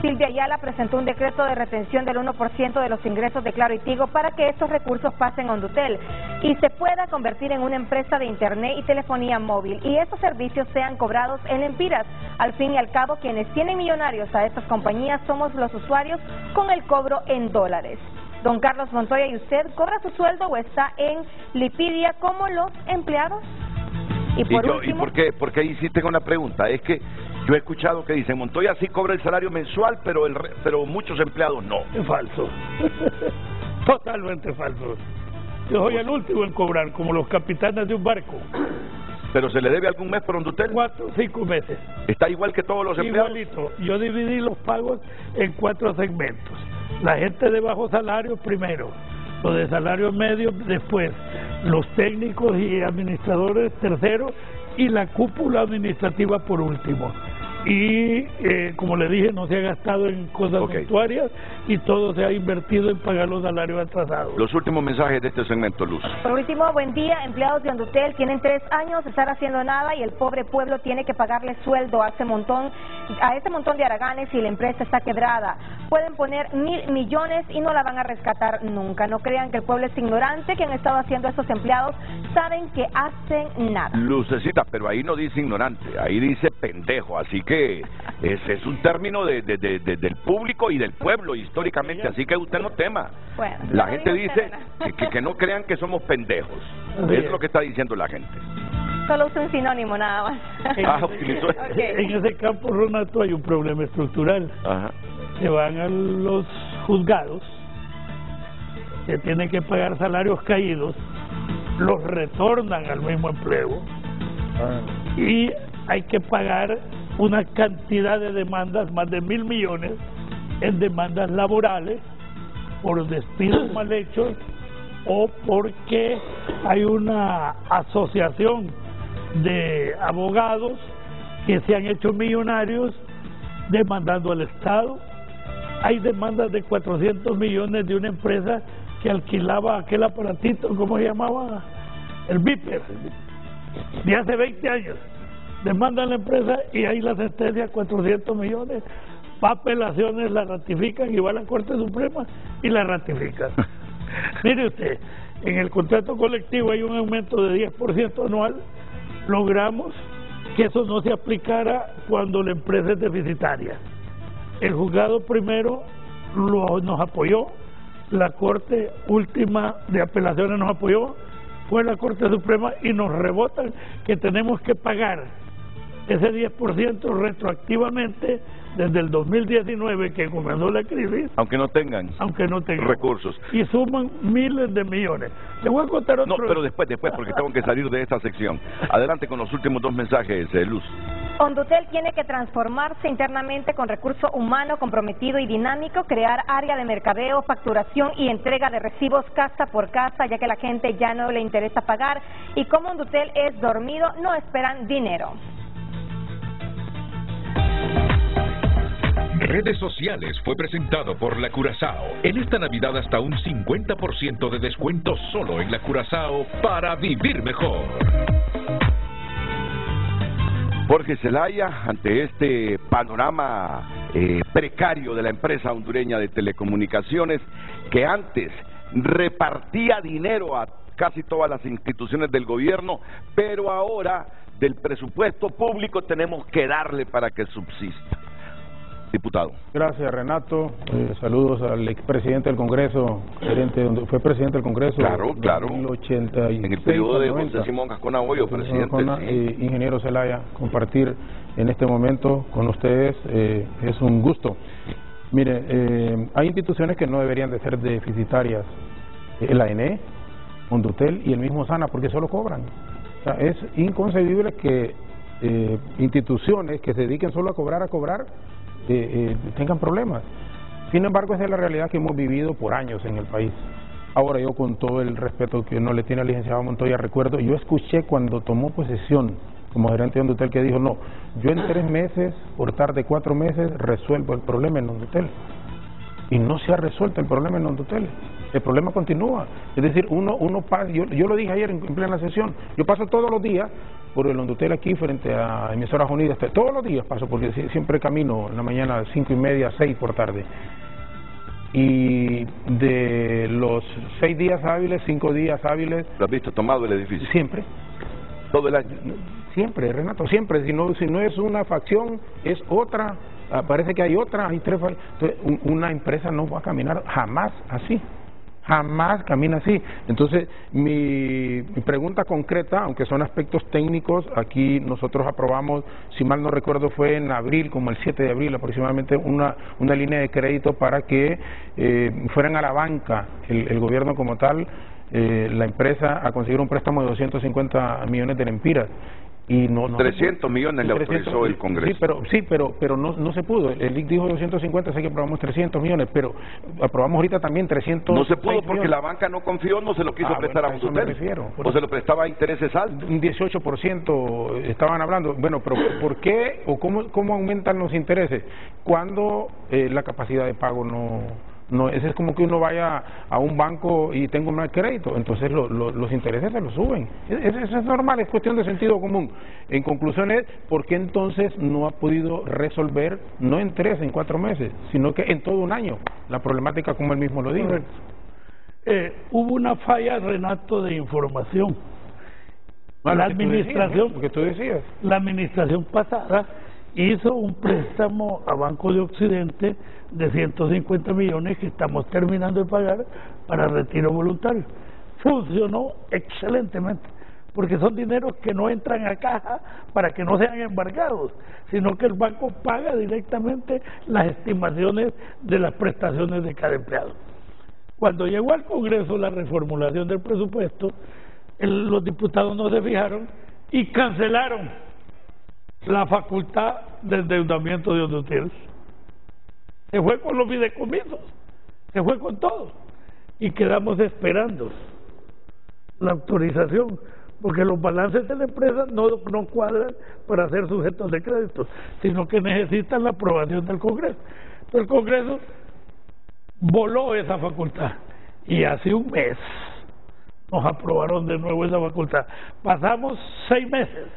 Silvia Ayala presentó un decreto de retención del 1% de los ingresos de Claro y Tigo para que estos recursos pasen a Ondutel y se pueda convertir en una empresa de internet y telefonía móvil y esos servicios sean cobrados en lempiras. Al fin y al cabo, quienes tienen millonarios a estas compañías somos los usuarios con el cobro en dólares. Don Carlos Montoya, ¿y usted cobra su sueldo o está en Lipidia como los empleados? Y por último, ¿Y por qué ahí sí tengo una pregunta? Es que yo he escuchado que dicen, Montoya sí cobra el salario mensual, pero muchos empleados no. Es falso. Totalmente falso. Yo soy el último en cobrar, como los capitanes de un barco. ¿Pero se le debe algún mes por Ondutel? 4 o 5 meses. ¿Está igual que todos los empleados? Igualito. Yo dividí los pagos en 4 segmentos. La gente de bajo salario primero, los de salario medio después, los técnicos y administradores tercero y la cúpula administrativa por último. Y como le dije, no se ha gastado en cosas suntuarias y todo se ha invertido en pagar los salarios atrasados. Los últimos mensajes de este segmento, Luz. Por último, buen día. Empleados de Ondutel tienen 3 años de estar haciendo nada y el pobre pueblo tiene que pagarle sueldo a ese montón de haraganes y la empresa está quebrada. Pueden poner 1.000 millones y no la van a rescatar nunca. No crean que el pueblo es ignorante, que han estado haciendo estos empleados saben que hacen nada. Lucecita, pero ahí no dice ignorante, ahí dice pendejo, así que ese es un término del público y del pueblo históricamente, así que usted no tema. Bueno, la gente dice que no crean que somos pendejos, eso es lo que está diciendo la gente. Solo usa un sinónimo nada más. En ese campo, Renato, hay un problema estructural. Ajá. Se van a los juzgados, se tienen que pagar salarios caídos, los retornan al mismo empleo y hay que pagar una cantidad de demandas, más de 1.000 millones en demandas laborales por despidos mal hechos o porque hay una asociación de abogados que se han hecho millonarios demandando al Estado. Hay demandas de 400 millones de una empresa que alquilaba aquel aparatito, ¿cómo se llamaba? El Viper, de hace 20 años. Demandan la empresa y hay la sentencia, 400 millones, va a apelaciones, la ratifican y va a la Corte Suprema y la ratifican. Mire usted, en el contrato colectivo hay un aumento de 10% anual, logramos que eso no se aplicara cuando la empresa es deficitaria. El juzgado primero nos apoyó, la Corte última de apelaciones nos apoyó, fue la Corte Suprema y nos rebotan que tenemos que pagar ese 10% retroactivamente desde el 2019 que comenzó la crisis, aunque no tengan recursos, y suman miles de millones. Le voy a contar otro. No, pero después porque tengo que salir de esta sección. Adelante con los últimos 2 mensajes, Luz. Ondutel tiene que transformarse internamente con recurso humano comprometido y dinámico, crear área de mercadeo, facturación y entrega de recibos casa por casa, ya que la gente ya no le interesa pagar y como Ondutel es dormido, no esperan dinero. Redes Sociales fue presentado por La Curazao. En esta Navidad hasta un 50% de descuento solo en La Curazao para vivir mejor. Jorge Zelaya, ante este panorama precario de la empresa hondureña de telecomunicaciones, que antes repartía dinero a casi todas las instituciones del gobierno, pero ahora del presupuesto público tenemos que darle para que subsista. Diputado. Gracias, Renato. Saludos al expresidente del Congreso, fue presidente del Congreso. Claro. 1986, en el periodo de José Simón Cascona Hoyo, presidente. Ingeniero Zelaya, compartir en este momento con ustedes es un gusto. Mire, hay instituciones que no deberían de ser deficitarias. El ANE, Ondutel y el mismo SANA, porque solo cobran. O sea, es inconcebible que instituciones que se dediquen solo a cobrar, tengan problemas. Sin embargo, esa es la realidad que hemos vivido por años en el país. Ahora, yo con todo el respeto que no le tiene al licenciado Montoya, recuerdo, yo escuché cuando tomó posesión como gerente de Ondutel que dijo, no, yo en 3 meses, por tarde 4 meses, resuelvo el problema en Ondutel. Y no se ha resuelto el problema en Ondutel. El problema continúa. Es decir, uno pasa, yo lo dije ayer en plena sesión, yo paso todos los días por el Hondutel aquí frente a Emisoras Unidas. Todos los días paso, porque siempre camino en la mañana a 5:30, 6 por tarde. Y de los 6 días hábiles, 5 días hábiles... ¿Lo has visto tomado el edificio? Siempre. ¿Todo el año? Siempre, Renato, siempre. Si no es una facción, es otra. Parece que hay otra, hay 3. Entonces, una empresa no va a caminar jamás así. Jamás camina así. Entonces, mi pregunta concreta, aunque son aspectos técnicos, aquí nosotros aprobamos, si mal no recuerdo, fue en abril, como el 7 de abril aproximadamente, una línea de crédito para que fueran a la banca, el gobierno como tal, la empresa, a conseguir un préstamo de 250 millones de lempiras. Y no 300 millones le autorizó el Congreso. Sí, pero no se pudo. El LIC dijo 250, sé que aprobamos 300 millones, pero aprobamos ahorita también 300. No se pudo porque la banca no confió, no se lo quiso prestar a Hondutel. O se lo prestaba a intereses altos. Un 18% estaban hablando. Bueno, pero ¿por qué o cómo aumentan los intereses? Cuando la capacidad de pago no, ese es como que uno vaya a un banco y tenga un crédito, entonces los intereses se los suben. Eso es normal, es cuestión de sentido común. En conclusión es, ¿por qué entonces no ha podido resolver, no en 3, en 4 meses, sino que en todo un año, la problemática como él mismo lo dijo? Hubo una falla, Renato, de información. La administración, lo que tú decías. La administración pasada hizo un préstamo a Banco de Occidente de 150 millones que estamos terminando de pagar para retiro voluntario. Funcionó excelentemente, porque son dineros que no entran a caja para que no sean embargados, sino que el banco paga directamente las estimaciones de las prestaciones de cada empleado. Cuando llegó al Congreso la reformulación del presupuesto, los diputados no se fijaron y cancelaron la facultad de endeudamiento de Hondutel. Se fue con los fideicomisos, se fue con todo, y quedamos esperando la autorización, porque los balances de la empresa no cuadran para ser sujetos de crédito, sino que necesitan la aprobación del Congreso. Entonces el Congreso voló esa facultad, y hace un mes nos aprobaron de nuevo esa facultad. Pasamos 6 meses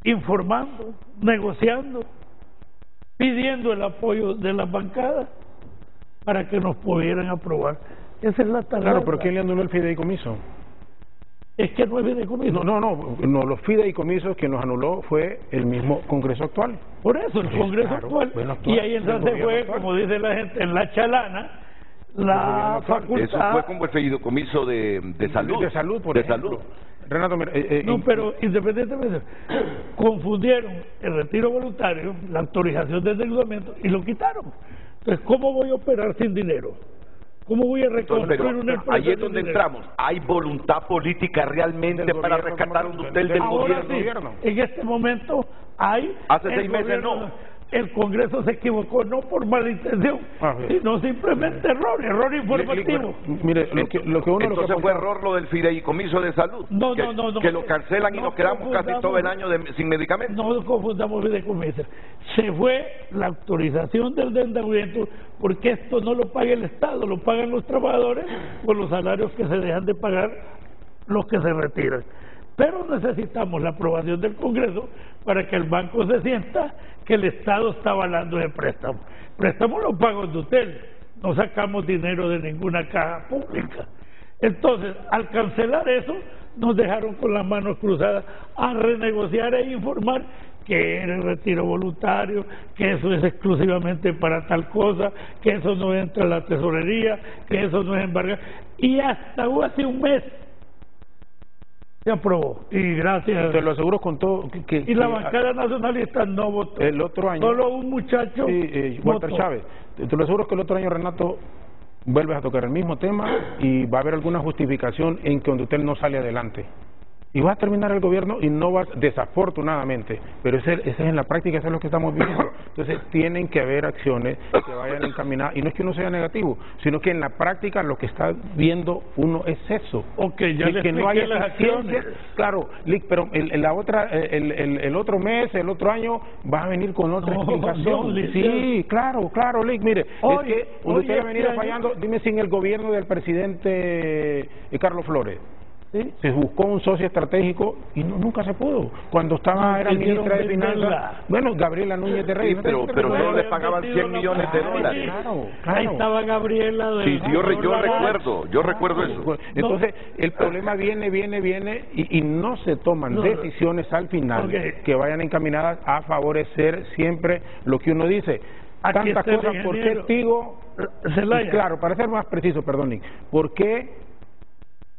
informando, negociando, pidiendo el apoyo de las bancadas para que nos pudieran aprobar. Esa es la tarea. Claro, pero ¿quién le anuló el fideicomiso? Es que no es fideicomiso. No, los fideicomisos que nos anuló fue el mismo Congreso actual. Por eso, el Congreso actual. Y ahí entonces fue, como dice la gente, en la chalana, la facultad. Eso fue como el fideicomiso de salud. De salud, por ejemplo. Renato, no, pero independientemente, confundieron el retiro voluntario, la autorización de endeudamiento y lo quitaron. Entonces, ¿cómo voy a operar sin dinero? ¿Cómo voy a reconstruir una empresa? Ahí es donde entramos. ¿Hay voluntad política realmente para rescatar un Hondutel del gobierno? En este momento hay. Hace 6 meses no. El Congreso se equivocó, no por mala intención, sino simplemente error informativo. Mire, entonces fue error lo del fideicomiso de salud. No. Que lo cancelan y nos quedamos casi todo el año sin medicamentos. No confundamos fideicomiso. Se fue la autorización del endeudamiento, porque esto no lo paga el Estado, lo pagan los trabajadores por los salarios que se dejan de pagar los que se retiran. Pero necesitamos la aprobación del Congreso para que el banco se sienta que el Estado está avalando ese préstamo. Préstamo lo paga Hondutel, no sacamos dinero de ninguna caja pública. Entonces, al cancelar eso, nos dejaron con las manos cruzadas a renegociar e informar que era el retiro voluntario, que eso es exclusivamente para tal cosa, que eso no entra a la tesorería, que eso no es embargado. Y hasta hace un mes se aprobó, y gracias. Te lo aseguro con todo y la bancada nacionalista no votó. El otro año. Solo un muchacho. Walter Chávez. Te lo aseguro que el otro año, Renato, vuelves a tocar el mismo tema y va a haber alguna justificación en que Hondutel no sale adelante. Y va a terminar el gobierno y no va, desafortunadamente, pero ese es en la práctica, eso es lo que estamos viendo. Entonces tienen que haber acciones que vayan encaminadas, y no es que uno sea negativo, sino que en la práctica lo que está viendo uno es eso. Que no haya las acciones. Claro, Lick, pero el otro mes, el otro año, va a venir con otra explicación. Sí, claro, Lick, mire, es que usted ha venido fallando, dime, sin el gobierno del presidente Carlos Flores. ¿sí? Se buscó un socio estratégico y nunca se pudo. Cuando era ministra de Finanzas, bueno, Gabriela Núñez de Rey. Sí, pero solo le pagaban 100 millones de dólares. Claro. Ahí estaba Gabriela. Sí, yo recuerdo eso. Entonces, el problema viene y no se toman decisiones al final que vayan encaminadas a favorecer siempre lo que uno dice. Tantas cosas, ¿por qué digo? Claro, para ser más preciso, perdón, Nick, ¿por qué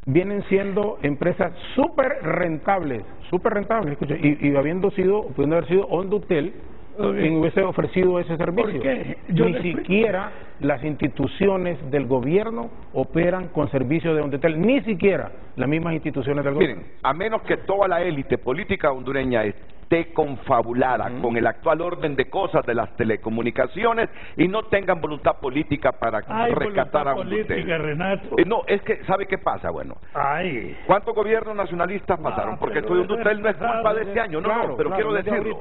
vienen siendo empresas súper rentables, escucha, y pudiendo haber sido Hondutel quien hubiese ofrecido ese servicio? Ni siquiera las instituciones del gobierno operan con servicios de Hondutel, ni siquiera las mismas instituciones del gobierno. Miren, a menos que toda la élite política hondureña esté confabulada con el actual orden de cosas de las telecomunicaciones y no tengan voluntad política para rescatar a Hondutel. Renato. No, es que, ¿sabe qué pasa? Bueno, ¿cuántos gobiernos nacionalistas pasaron? Porque esto de Hondutel no es culpa de este año, pero quiero decirlo.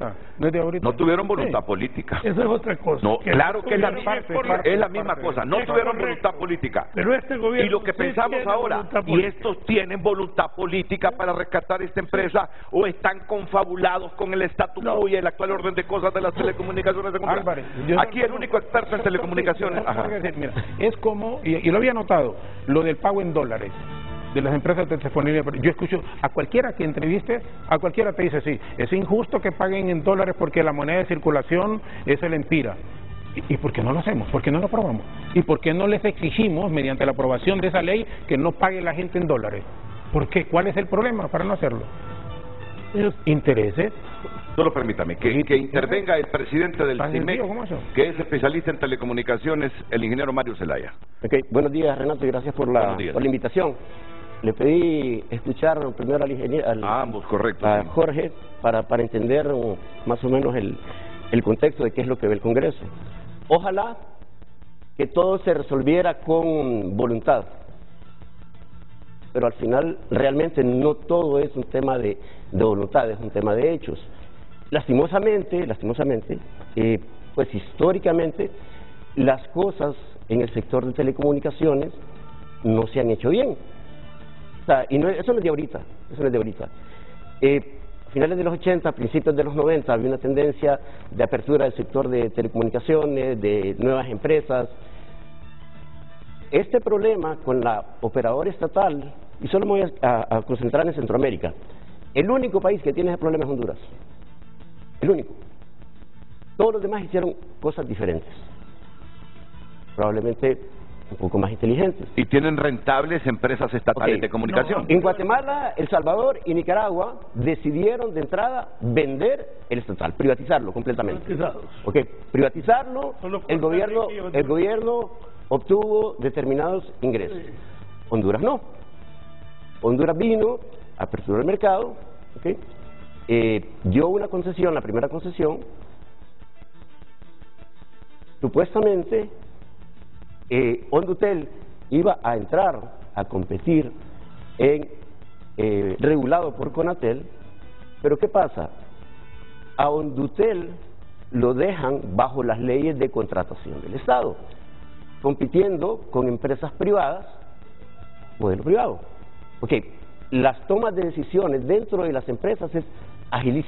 No tuvieron voluntad política. Eso es otra cosa. No, claro que es la misma cosa. No tuvieron voluntad política. Pero este gobierno y lo que pensamos ahora, y estos tienen voluntad política para rescatar esta empresa o están confabulados con el statu quo y el actual orden de cosas de las telecomunicaciones de Álvarez, aquí el único experto en telecomunicaciones. Mira, es como, y lo había notado, lo del pago en dólares de las empresas de telefonía. Yo escucho a cualquiera que entrevistes, a cualquiera te dice, sí, es injusto que paguen en dólares porque la moneda de circulación es el empira. ¿Y por qué no lo hacemos? ¿Por qué no lo aprobamos? ¿Y por qué no les exigimos, mediante la aprobación de esa ley, que no pague la gente en dólares? ¿Por qué? ¿Cuál es el problema para no hacerlo? ¿Intereses? Solo permítame, que intervenga el presidente del CIMEC, que es especialista en telecomunicaciones, el ingeniero Mario Zelaya. Buenos días, Renato, y gracias por la invitación. Le pedí escuchar primero al ingeniero, ambos, correcto, a Jorge, para entender más o menos el contexto de qué es lo que ve el Congreso. Ojalá que todo se resolviera con voluntad, pero al final realmente no todo es un tema de voluntad, es un tema de hechos. Lastimosamente, pues históricamente las cosas en el sector de telecomunicaciones no se han hecho bien. O sea, y eso no es de ahorita, a finales de los 80, principios de los 90, había una tendencia de apertura del sector de telecomunicaciones, de nuevas empresas. Este problema con la operadora estatal, y solo me voy a concentrar en Centroamérica, el único país que tiene ese problema es Honduras. El único. Todos los demás hicieron cosas diferentes, probablemente un poco más inteligentes. Y tienen rentables empresas estatales de comunicación. En Guatemala, El Salvador y Nicaragua decidieron de entrada vender el estatal, privatizarlo completamente. Privatizarlo, el gobierno obtuvo determinados ingresos. Honduras no. Honduras vino, aperturó el mercado, dio una concesión, la primera concesión, supuestamente Hondutel iba a entrar a competir regulado por Conatel, pero ¿qué pasa? A Hondutel lo dejan bajo las leyes de contratación del Estado, compitiendo con empresas privadas, modelo privado. Las tomas de decisiones dentro de las empresas es ágil.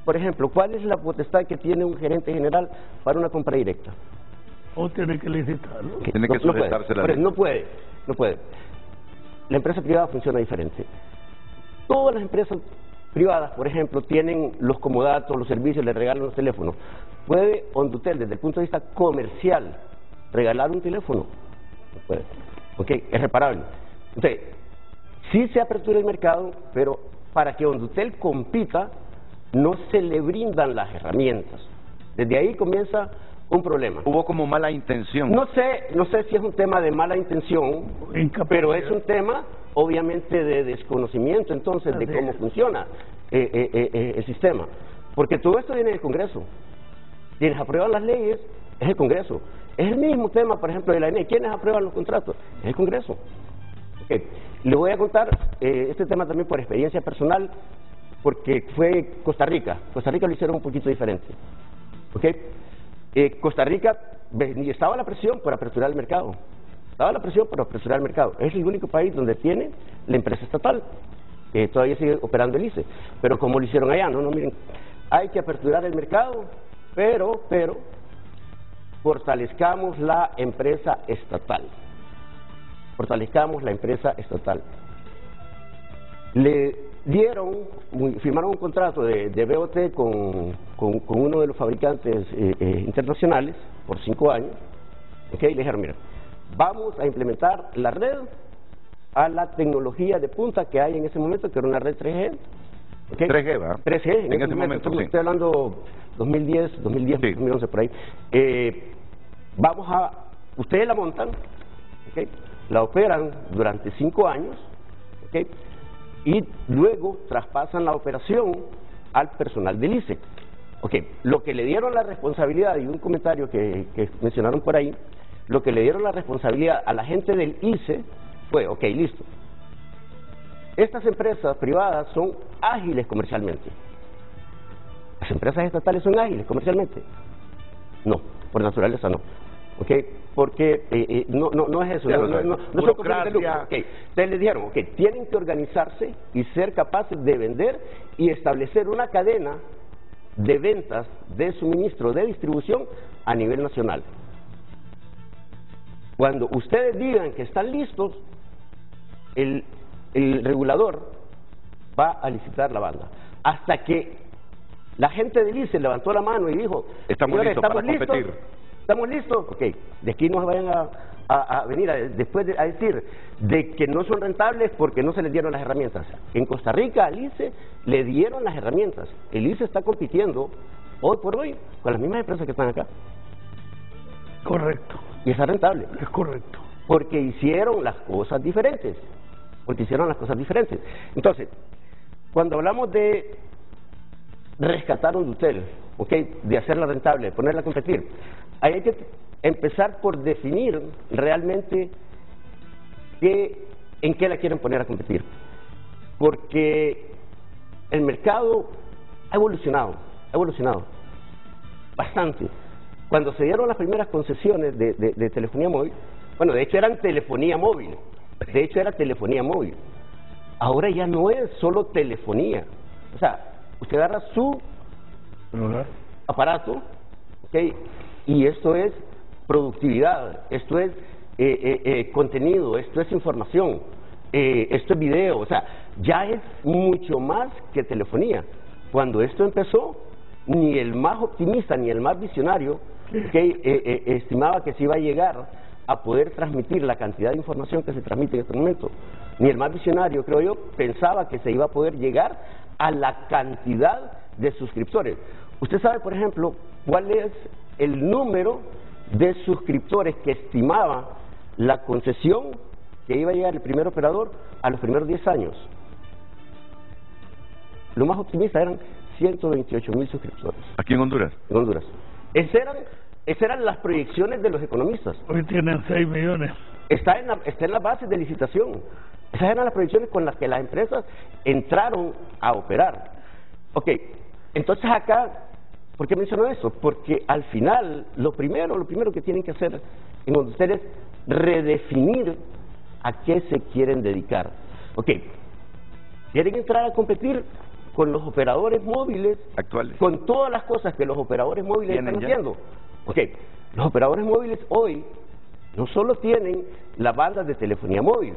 Por ejemplo, ¿cuál es la potestad que tiene un gerente general para una compra directa? O tiene que licitarlo. Tiene que sujetarse la ley. No puede. La empresa privada funciona diferente. Todas las empresas privadas, por ejemplo, tienen los comodatos, los servicios, le regalan los teléfonos. ¿Puede Hondutel, desde el punto de vista comercial, regalar un teléfono? No puede. Es reparable. Entonces, sí se apertura el mercado, pero para que Hondutel compita, no se le brindan las herramientas. Desde ahí comienza un problema. Hubo como mala intención. No sé si es un tema de mala intención, pero es un tema obviamente de desconocimiento entonces de cómo funciona el sistema. Porque todo esto viene del Congreso. Quienes aprueban las leyes es el Congreso. Es el mismo tema, por ejemplo, de la ANE. ¿Quiénes aprueban los contratos? Es el Congreso. Le voy a contar este tema también por experiencia personal, porque fue Costa Rica. Costa Rica lo hicieron un poquito diferente. Costa Rica estaba la presión por aperturar el mercado. daba la presión para apresurar el mercado. Es el único país donde tiene la empresa estatal, que todavía sigue operando el ICE. Pero como lo hicieron allá, no, miren, hay que aperturar el mercado, pero fortalezcamos la empresa estatal. Fortalezcamos la empresa estatal. Firmaron un contrato de BOT con uno de los fabricantes internacionales por 5 años. Okay, le dijeron, mira, vamos a implementar la red a la tecnología de punta que hay en ese momento, que era una red 3G. Okay. 3G, ¿verdad? 3G, en ese momento, sí. Estoy hablando 2010, sí. 2011, por ahí. Ustedes la montan, okay, la operan durante 5 años, okay, y luego traspasan la operación al personal del ICE. Okay. Lo que le dieron la responsabilidad, y un comentario que mencionaron por ahí, lo que le dieron la responsabilidad a la gente del ICE fue, ok, listo, estas empresas privadas son ágiles comercialmente. ¿Las empresas estatales son ágiles comercialmente? No, por naturaleza no. Okay, porque no es eso, no burocracia. Okay. Entonces les dijeron, okay, tienen que organizarse y ser capaces de vender y establecer una cadena de ventas, de suministro, de distribución a nivel nacional. Cuando ustedes digan que están listos, el regulador va a licitar la banda. Hasta que la gente del ICE levantó la mano y dijo, estamos listos para competir. ¿Estamos listos? Ok, de aquí no se vayan a venir después a decir de que no son rentables porque no se les dieron las herramientas. En Costa Rica al ICE le dieron las herramientas. El ICE está compitiendo hoy por hoy con las mismas empresas que están acá. Correcto. Y está rentable. Es correcto. Porque hicieron las cosas diferentes. Entonces, cuando hablamos de rescatar un Ondutel, okay, de hacerla rentable, de ponerla a competir, hay que empezar por definir realmente en qué la quieren poner a competir. Porque el mercado ha evolucionado bastante. Cuando se dieron las primeras concesiones de telefonía móvil, bueno, de hecho era telefonía móvil. Ahora ya no es solo telefonía. O sea, usted agarra su aparato, ¿okay? Y esto es productividad, esto es contenido, esto es información, esto es video, o sea, ya es mucho más que telefonía. Cuando esto empezó, ni el más optimista ni el más visionario estimaba que se iba a llegar a poder transmitir la cantidad de información que se transmite en este momento. Ni el más visionario, creo yo, pensaba que se iba a poder llegar a la cantidad de suscriptores. Usted sabe, por ejemplo, cuál es el número de suscriptores que estimaba la concesión que iba a llegar el primer operador a los primeros 10 años. Lo más optimista eran 128,000 suscriptores. ¿Aquí en Honduras? En Honduras. Esas eran las proyecciones de los economistas. Hoy tienen 6 millones. Está en la base de licitación. Esas eran las proyecciones con las que las empresas entraron a operar. Ok, entonces acá, ¿por qué menciono eso? Porque al final, lo primero que tienen que hacer en ustedes es redefinir a qué se quieren dedicar. Ok, quieren entrar a competir con los operadores móviles actuales, con todas las cosas que los operadores móviles están haciendo. Ok, los operadores móviles hoy no solo tienen la banda de telefonía móvil,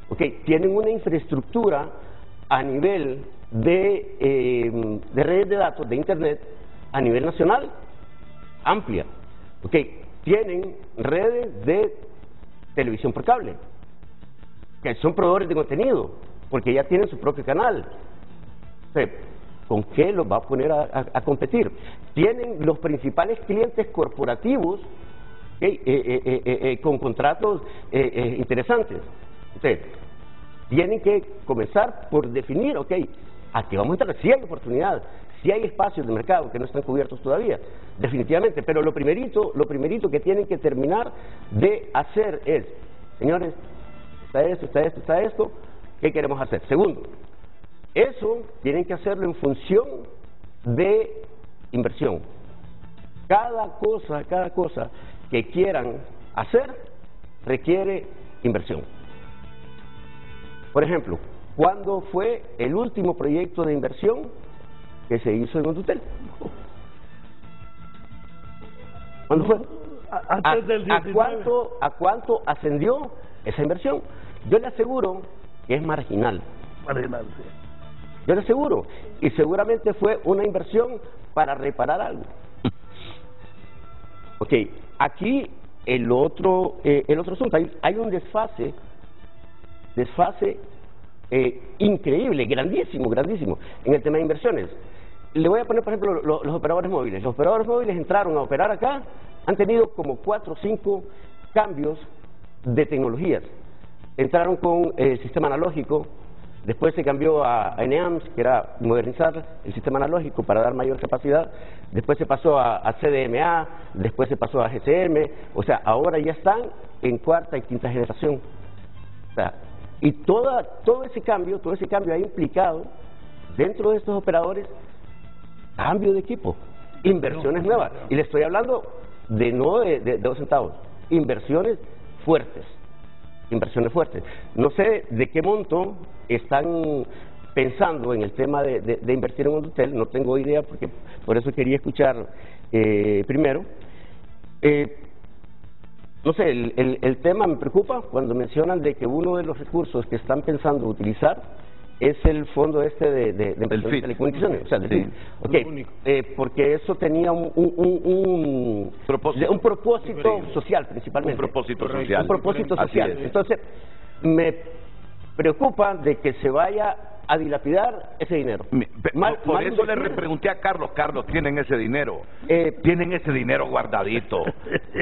ok, tienen una infraestructura a nivel de redes de datos, de internet, a nivel nacional, amplia. Ok, tienen redes de televisión por cable, que son proveedores de contenido, porque ya tienen su propio canal. ¿Con qué los va a poner a competir? Tienen los principales clientes corporativos con contratos interesantes. Entonces, tienen que comenzar por definir, ok, ¿a qué vamos a entrar? Si hay oportunidad, si hay espacios de mercado que no están cubiertos todavía, definitivamente, pero lo primerito que tienen que terminar de hacer es, señores, está esto, ¿qué queremos hacer? Segundo, eso tienen que hacerlo en función de inversión. Cada cosa que quieran hacer requiere inversión. Por ejemplo, ¿cuándo fue el último proyecto de inversión que se hizo en Hondutel? ¿Cuándo fue? Antes del 19. ¿A cuánto ascendió esa inversión? Yo le aseguro que es marginal. Marginal, sí. Yo le aseguro. Y seguramente fue una inversión para reparar algo. Ok, aquí el otro asunto, hay un desfase increíble, grandísimo, en el tema de inversiones. Le voy a poner, por ejemplo, los operadores móviles. Los operadores móviles entraron a operar acá, han tenido como 4 o 5 cambios de tecnologías. Entraron con el sistema analógico, después se cambió a NEAMS, que era modernizar el sistema analógico para dar mayor capacidad, después se pasó a CDMA, después se pasó a GSM, o sea, ahora ya están en 4ª y 5ª generación. O sea, y todo ese cambio ha implicado dentro de estos operadores cambio de equipo, inversiones nuevas, y le estoy hablando no de 2 centavos, inversiones fuertes. No sé de qué monto están pensando en el tema de invertir en Hondutel, no tengo idea, porque por eso quería escuchar primero. No sé, el tema me preocupa cuando mencionan de que uno de los recursos que están pensando utilizar es el fondo de telecomunicaciones, o sea, del FIT. Porque eso tenía un propósito social principalmente. Un propósito social. Entonces, me preocupa de que se vaya a dilapidar ese dinero. Por eso le pregunté a Carlos, ¿tienen ese dinero? Tienen ese dinero guardadito.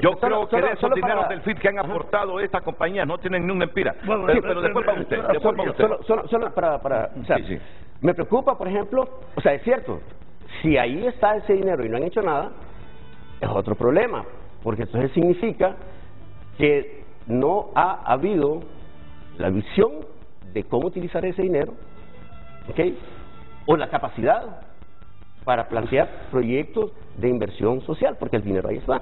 Yo creo que de esos dineros del FIT que han aportado esta compañía no tienen ni un empira. Pero después para usted. Solo para sí. Me preocupa, por ejemplo, o sea, es cierto, si ahí está ese dinero y no han hecho nada, es otro problema, porque entonces significa que no ha habido la visión de cómo utilizar ese dinero, ¿okay? O la capacidad para plantear proyectos de inversión social, porque el dinero ahí está,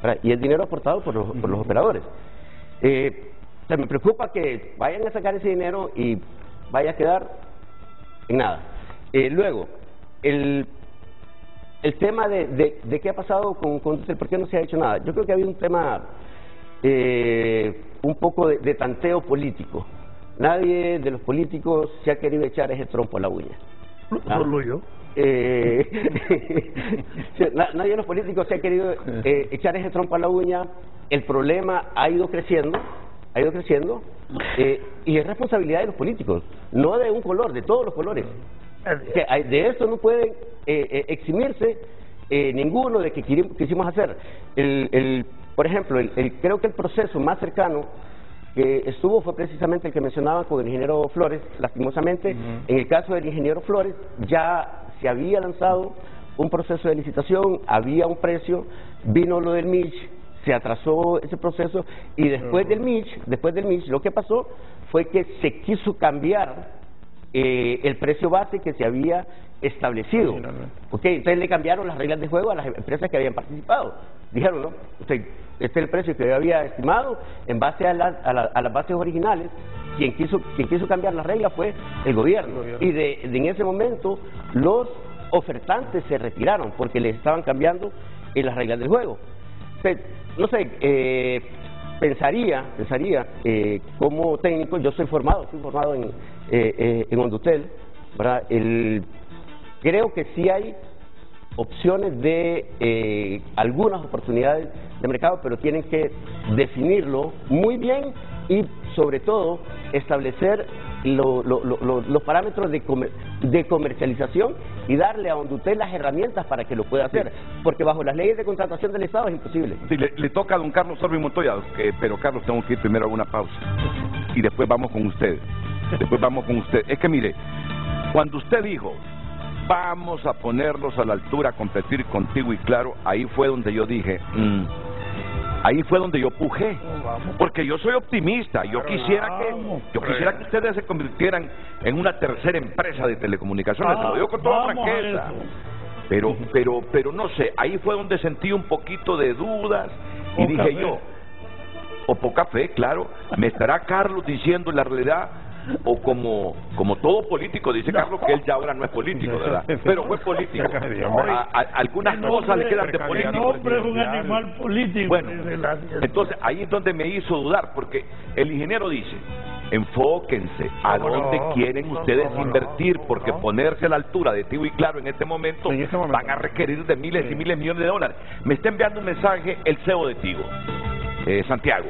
¿verdad? Y el dinero aportado por los operadores. O sea, me preocupa que vayan a sacar ese dinero y vaya a quedar en nada. Luego, el tema de qué ha pasado con por qué no se ha hecho nada. Yo creo que ha habido un tema un poco de tanteo político. Nadie de los políticos se ha querido echar ese trompo a la uña. Solo yo. Nadie de los políticos se ha querido echar ese trompo a la uña. El problema ha ido creciendo, y es responsabilidad de los políticos, no de un color, de todos los colores. De esto no pueden eximirse ninguno de que quisimos hacer. Por ejemplo, creo que el proceso más cercano que estuvo fue precisamente el que mencionaba con el ingeniero Flores. Lastimosamente, en el caso del ingeniero Flores ya se había lanzado un proceso de licitación, había un precio, vino lo del MICH, se atrasó ese proceso, y después del MICH lo que pasó fue que se quiso cambiar el precio base que se había establecido. Entonces le cambiaron las reglas de juego a las empresas que habían participado. Dijeron, no, este es el precio que yo había estimado en base a las bases originales. Quien quiso cambiar las reglas fue el gobierno. Y en ese momento los ofertantes se retiraron porque les estaban cambiando las reglas del juego. Entonces, no sé, pensaría como técnico, yo soy formado en Hondutel, ¿verdad? Creo que sí hay opciones de algunas oportunidades de mercado, pero tienen que definirlo muy bien y sobre todo establecer los parámetros de comercialización y darle a Hondutel las herramientas para que lo pueda hacer, porque bajo las leyes de contratación del Estado es imposible. Sí, le toca a don Carlos Orbi Montoya, pero Carlos, tengo que ir primero a una pausa y después vamos con usted. Es que mire, cuando usted dijo vamos a ponerlos a la altura a competir contigo y Claro, ahí fue donde yo dije ahí fue donde yo pujé, porque yo soy optimista. Yo quisiera que ustedes se convirtieran en una tercera empresa de telecomunicaciones, se lo digo con toda franqueza. Pero no sé, ahí fue donde sentí un poquito de dudas y dije yo, o poca fe, claro. ¿Me estará Carlos diciendo la realidad? O como todo político, dice Carlos que él ya ahora no es político, ¿verdad? Pero fue político. Algunas cosas le quedan de político. El hombre es un animal político. Bueno, entonces ahí es donde me hizo dudar, porque el ingeniero dice, enfóquense a dónde quieren ustedes invertir, porque ponerse a la altura de Tigo y Claro en este momento van a requerir de miles y miles de millones de dólares. Me está enviando un mensaje el CEO de Tigo, Santiago.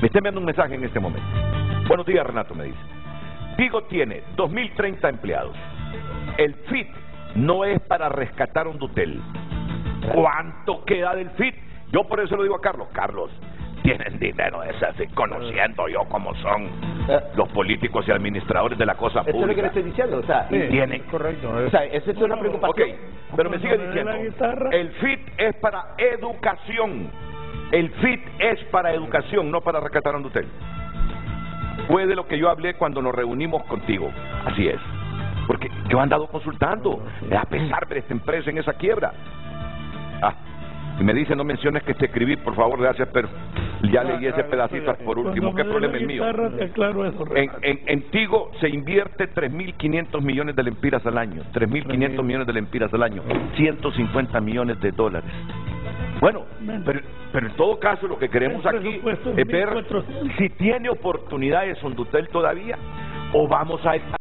Me está enviando un mensaje en este momento. Buenos días, Renato, me dice. Tigo tiene 2.030 empleados. El FIT no es para rescatar Hondutel. ¿Cuánto queda del FIT? Yo por eso le digo a Carlos, Carlos, tienen dinero de ese FIT, conociendo yo cómo son los políticos y administradores de la cosa pública. Eso es lo que le estoy diciendo, o sea, tienen... Correcto. O sea, esa es una preocupación. Ok, pero me sigue diciendo, el FIT es para educación. El FIT es para educación, no para rescatar Hondutel. Fue de lo que yo hablé cuando nos reunimos contigo. Así es. Porque yo he andado consultando, a pesar de esta empresa en esa quiebra. Y me dice, no menciones que te escribí, por favor, gracias, pero ya leí ese pedacito por último. ¿Qué problema es mío? En Tigo se invierte 3.500 millones de lempiras al año. 3.500 millones de lempiras al año. 150 millones de dólares. Bueno, pero en todo caso lo que queremos aquí es ver si tiene oportunidades Hondutel todavía, o vamos a estar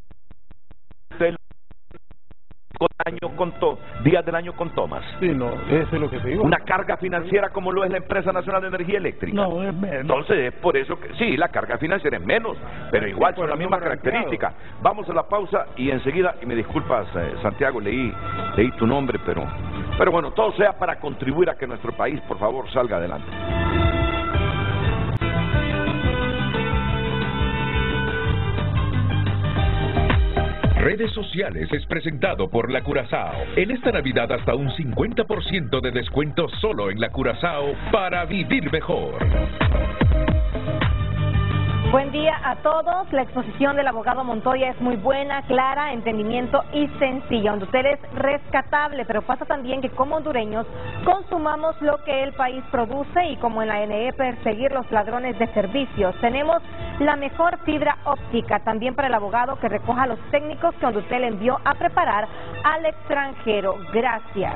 días del año con Tomás. Sí, no, eso es lo que te digo. Una carga financiera como lo es la empresa nacional de energía eléctrica. No, es menos. Entonces es por eso que sí, la carga financiera es menos, pero igual son las mismas características. Vamos a la pausa y enseguida, y me disculpas, Santiago, leí tu nombre, pero bueno, todo sea para contribuir a que nuestro país, por favor, salga adelante. Redes Sociales es presentado por La Curazao. En esta Navidad hasta un 50% de descuento solo en La Curazao para vivir mejor. Buen día a todos. La exposición del abogado Montoya es muy buena, clara, entendimiento y sencilla. Hondutel es rescatable, pero pasa también que como hondureños consumamos lo que el país produce y como en la NE perseguir los ladrones de servicios. Tenemos la mejor fibra óptica también para el abogado que recoja a los técnicos que Hondutel envió a preparar al extranjero. Gracias.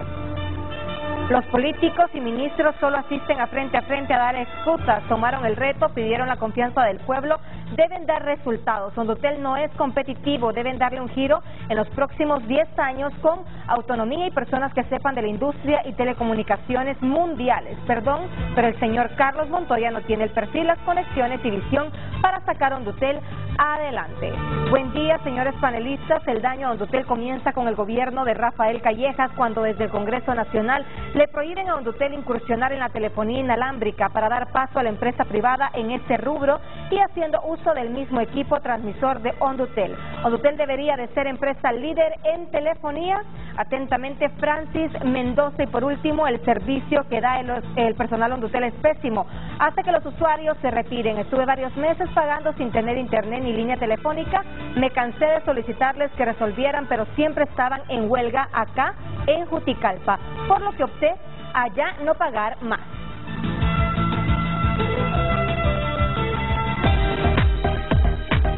Los políticos y ministros solo asisten a frente a dar excusas, tomaron el reto, pidieron la confianza del pueblo, deben dar resultados. Hondutel no es competitivo, deben darle un giro en los próximos 10 años con autonomía y personas que sepan de la industria y telecomunicaciones mundiales. Perdón, pero el señor Carlos Montoya no tiene el perfil, las conexiones y visión para sacar a Hondutel adelante. Buen día, señores panelistas. El daño a Hondutel comienza con el gobierno de Rafael Callejas cuando desde el Congreso Nacional le prohíben a Hondutel incursionar en la telefonía inalámbrica para dar paso a la empresa privada en este rubro y haciendo uso del mismo equipo transmisor de Hondutel. Hondutel debería de ser empresa líder en telefonía. Atentamente, Francis Mendoza. Y por último, el servicio que da el personal Hondutel es pésimo. Hace que los usuarios se retiren. Estuve varios meses pagando sin tener internet ni línea telefónica. Me cansé de solicitarles que resolvieran, pero siempre estaban en huelga acá en Juticalpa, por lo que opté allá no pagar más.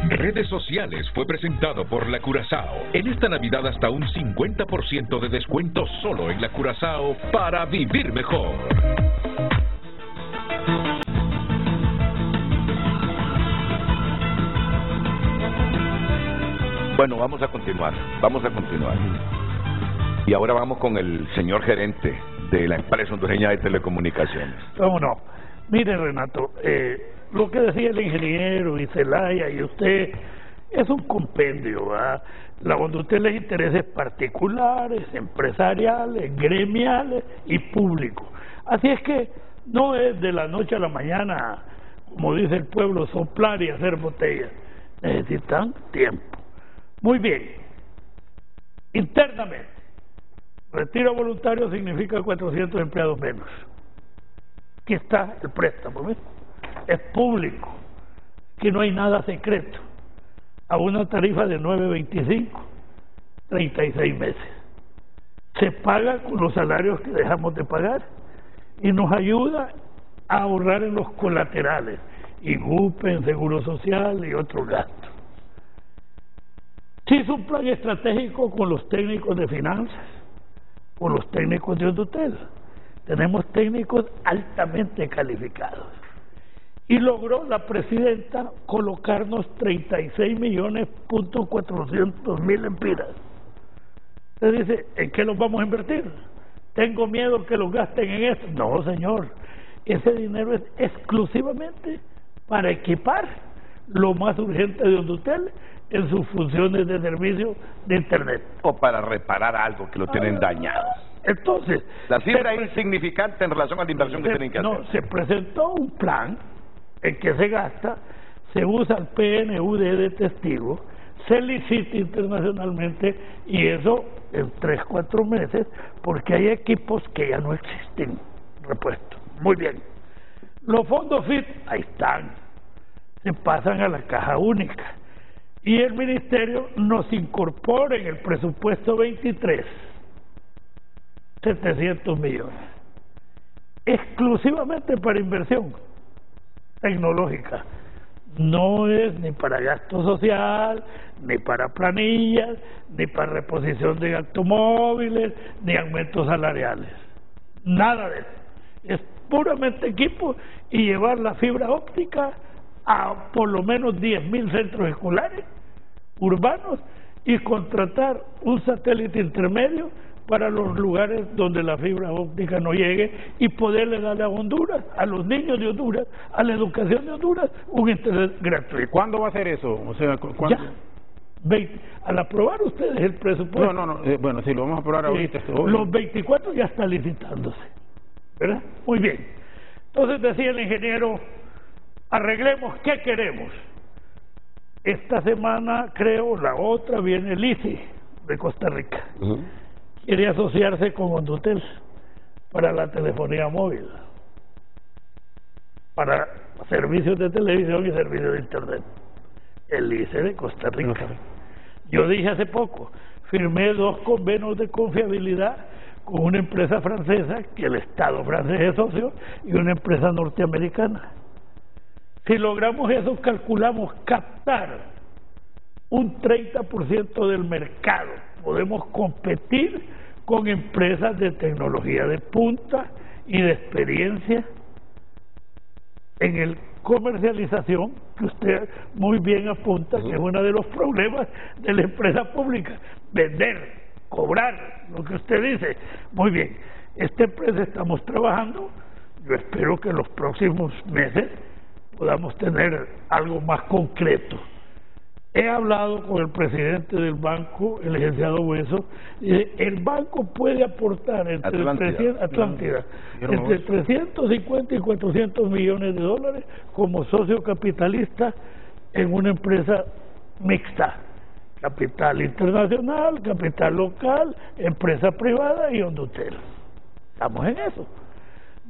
Redes Sociales fue presentado por La Curazao. En esta Navidad hasta un 50% de descuento solo en La Curazao para vivir mejor. Bueno, vamos a continuar. Y ahora vamos con el señor gerente de la empresa hondureña de telecomunicaciones. ¿Cómo no? Mire, Renato, lo que decía el ingeniero y Zelaya y usted es un compendio, ¿verdad? La Hondutel es intereses particulares, empresariales, gremiales y públicos. Así es que no es de la noche a la mañana, como dice el pueblo, soplar y hacer botellas. Necesitan tiempo. Muy bien. Internamente, retiro voluntario significa 400 empleados menos. Aquí está el préstamo, ¿ves? Es público, que no hay nada secreto, a una tarifa de 9.25, 36 meses. Se paga con los salarios que dejamos de pagar y nos ayuda a ahorrar en los colaterales, IGUPE, en Seguro Social y otros gastos. Se hizo un plan estratégico con los técnicos de finanzas, con los técnicos de Hondutel. Tenemos técnicos altamente calificados. Y logró la presidenta colocarnos 36.400.000 empiras. Usted dice, ¿en qué los vamos a invertir? Tengo miedo que los gasten en esto. No, señor. Ese dinero es exclusivamente para equipar lo más urgente de Hondutel en sus funciones de servicio de Internet. O para reparar algo que lo tienen dañado. Entonces, la cifra es insignificante en relación a la inversión que tienen que hacer. No, se presentó un plan en que se gasta, se usa el PNUD de testigo, se licita internacionalmente y eso en 3-4 meses, porque hay equipos que ya no existen repuestos. Muy bien. Los fondos FIT, ahí están, se pasan a la caja única y el ministerio nos incorpora en el presupuesto 23 700 millones exclusivamente para inversión tecnológica. No es ni para gasto social, ni para planillas, ni para reposición de automóviles, ni aumentos salariales. Nada de eso. Es puramente equipo y llevar la fibra óptica a por lo menos 10.000 centros escolares urbanos y contratar un satélite intermedio para los lugares donde la fibra óptica no llegue y poderle darle a Honduras, a los niños de Honduras, a la educación de Honduras, un internet gratuito. ¿Cuándo va a ser eso? O sea, ¿cuándo? Ya. Al aprobar ustedes el presupuesto. Bueno, si lo vamos a aprobar ahorita. Los 24 ya está licitándose, ¿verdad? Muy bien. Entonces decía el ingeniero, arreglemos qué queremos. Esta semana, creo, la otra, viene el ICI de Costa Rica. Quiere asociarse con Hondutel para la telefonía móvil, para servicios de televisión y servicios de internet. El ICE de Costa Rica. Yo dije hace poco, firmé 2 convenios de confiabilidad con una empresa francesa, que el Estado francés es socio, y una empresa norteamericana. Si logramos eso, calculamos captar un 30% del mercado. Podemos competir con empresas de tecnología de punta y de experiencia en el comercialización, que usted muy bien apunta que es uno de los problemas de la empresa pública, vender, cobrar, lo que usted dice. Muy bien, esta empresa estamos trabajando, yo espero que en los próximos meses podamos tener algo más concreto. He hablado con el presidente del banco, el licenciado Hueso, y el banco puede aportar entre 350 y 400 millones de dólares como socio capitalista en una empresa mixta, capital internacional, capital local, empresa privada y Hondutel. Estamos en eso.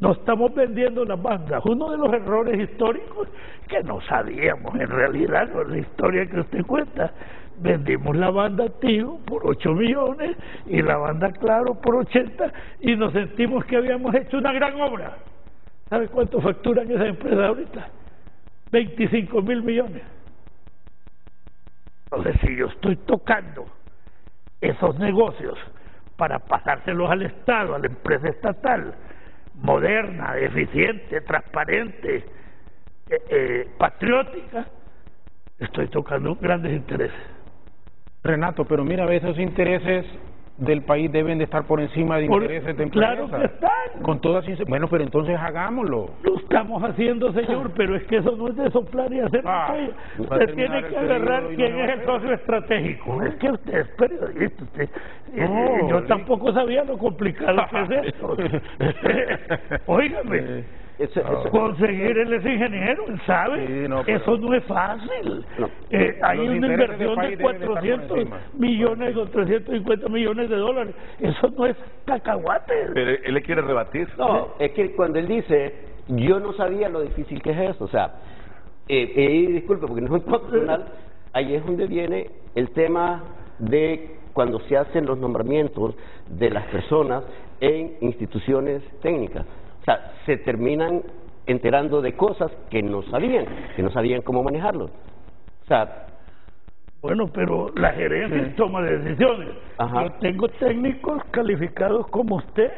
No estamos vendiendo las bandas. Uno de los errores históricos que no sabíamos en realidad, con la historia que usted cuenta, vendimos la banda Tigo por 8 millones y la banda Claro por 80 y nos sentimos que habíamos hecho una gran obra. ¿Sabe cuánto facturan esas empresas ahorita? 25.000 millones. Entonces, si yo estoy tocando esos negocios para pasárselos al Estado, a la empresa estatal, moderna, eficiente, transparente, patriótica, estoy tocando grandes intereses. Renato, pero mira, esos intereses del país deben de estar por encima de intereses de empresas. Claro que están. Con todas, bueno, pero entonces hagámoslo. Lo estamos haciendo, señor, pero es que eso no es de soplar y hacer usted tiene que agarrar quién es el socio estratégico. Es que usted es periodista, yo tampoco sabía lo complicado que es esto. Óigame, conseguir él es ingeniero, él sabe, sí, eso no es fácil. Hay una inversión de 400 millones o 350 millones de dólares, eso no es cacahuate. Pero él le quiere rebatir. No, es que cuando él dice, yo no sabía lo difícil que es eso, o sea, disculpe porque no es profesional, ahí es donde viene el tema de cuando se hacen los nombramientos de las personas en instituciones técnicas. O sea, se terminan enterando de cosas que no sabían cómo manejarlo. O sea, bueno, pero la gerencia toma decisiones. Ajá. Yo tengo técnicos calificados como usted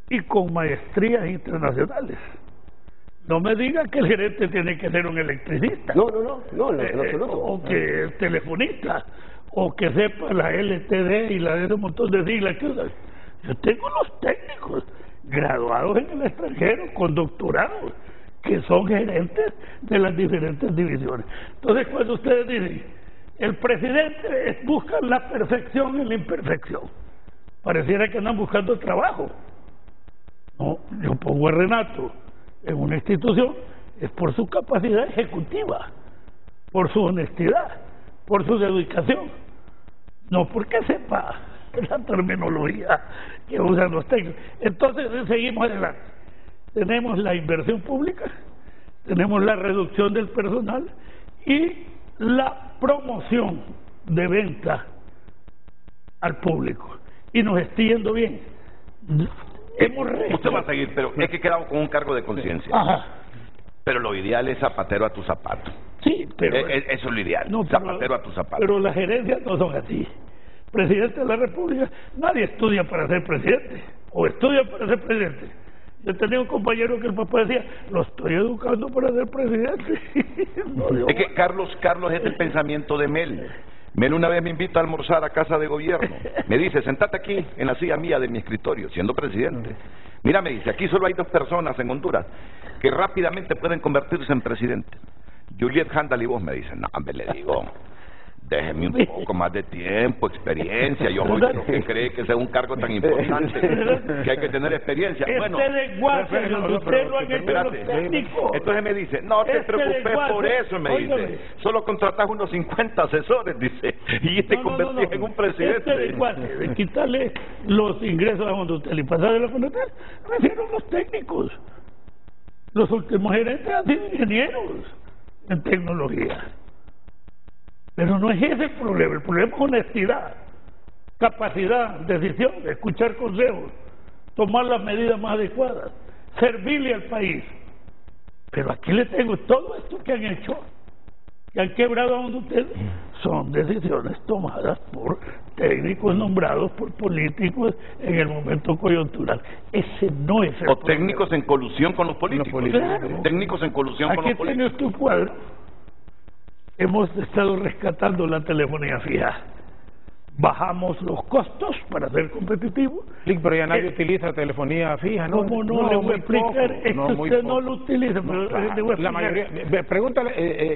y con maestrías internacionales. No me diga que el gerente tiene que ser un electricista. no, en absoluto. O que es telefonista, o que sepa la LTD y la de un montón de siglas que usan. Yo tengo los técnicos graduados en el extranjero, con doctorados, que son gerentes de las diferentes divisiones. Entonces, cuando ustedes dicen, el presidente busca la perfección en la imperfección, pareciera que andan buscando trabajo. No, yo pongo a Renato en una institución, es por su capacidad ejecutiva, por su honestidad, por su dedicación, no porque sepa la terminología que usan los técnicos. Entonces seguimos adelante. Tenemos la inversión pública, tenemos la reducción del personal y la promoción de venta al público, y nos está yendo bien. Usted va a seguir, pero es que quedamos con un cargo de conciencia. Ajá. Pero lo ideal es zapatero a tu zapato. Sí, pero Eso es lo ideal, no, zapatero a tu zapato. Pero las gerencias no son así. Presidente de la República, nadie estudia para ser presidente, o estudia para ser presidente. Yo tenía un compañero que el papá decía, lo estoy educando para ser presidente. No, es que Carlos es el pensamiento de Mel. Mel una vez me invita a almorzar a casa de gobierno. Me dice, sentate aquí en la silla mía de mi escritorio, siendo presidente. Mira, me dice, aquí solo hay 2 personas en Honduras que rápidamente pueden convertirse en presidente. Juliet Handal y vos, me dicen. No, hombre, le digo, déjeme un poco más de tiempo, experiencia. Yo soy lo que cree que sea un cargo tan importante, que hay que tener experiencia. Bueno, entonces me dice, no te preocupes por eso, me dice. Solo contratás unos 50 asesores, dice, y te convertís en un presidente. De quitarle los ingresos a Honduras y pasar de la frontera, refiero a los técnicos. Los últimos gerentes han sido ingenieros en tecnología. Pero no es ese el problema es honestidad, capacidad, decisión, escuchar consejos, tomar las medidas más adecuadas, servirle al país. Pero aquí le tengo todo esto que han hecho, que han quebrado a ustedes, son decisiones tomadas por técnicos nombrados por políticos en el momento coyuntural. Ese no es el problema. Técnicos en colusión con los políticos. Claro. Técnicos en colusión con los políticos. Aquí tiene usted un cuadro. Hemos estado rescatando la telefonía fija. Bajamos los costos para ser competitivos. Pero ya nadie utiliza telefonía fija, ¿no? ¿Cómo no? Le voy a explicar. Es que usted no lo utiliza, pero le voy a explicar. La mayoría, pregúntale,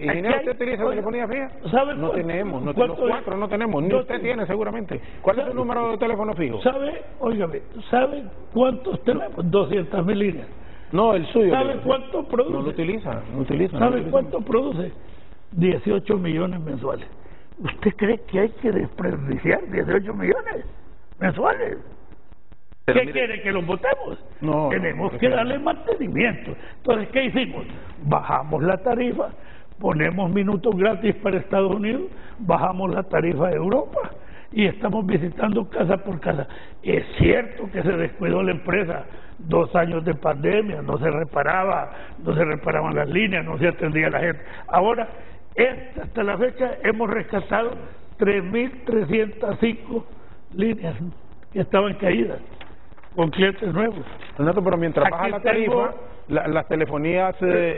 ingeniero, ¿usted utiliza telefonía fija? ¿Sabe? No tenemos, los 4 no tenemos, ni usted tiene seguramente. ¿Cuál es su número de teléfono fijo? ¿Sabe cuántos tenemos? 200,000 líneas. No, el suyo. ¿Sabe cuánto produce? No lo utiliza. ¿Sabe cuánto produce? 18 millones mensuales. ¿Usted cree que hay que desperdiciar 18 millones mensuales? Pero ¿Qué quiere? ¿Que los votemos? No. Tenemos que darle mantenimiento. Entonces, ¿qué hicimos? Bajamos la tarifa, ponemos minutos gratis para Estados Unidos, bajamos la tarifa de Europa y estamos visitando casa por casa. Es cierto que se descuidó la empresa, 2 años de pandemia, no se reparaban las líneas, no se atendía a la gente. Ahora, hasta la fecha hemos rescatado 3.305 líneas que estaban caídas con clientes nuevos. Renato, pero mientras baja la tarifa, las telefonías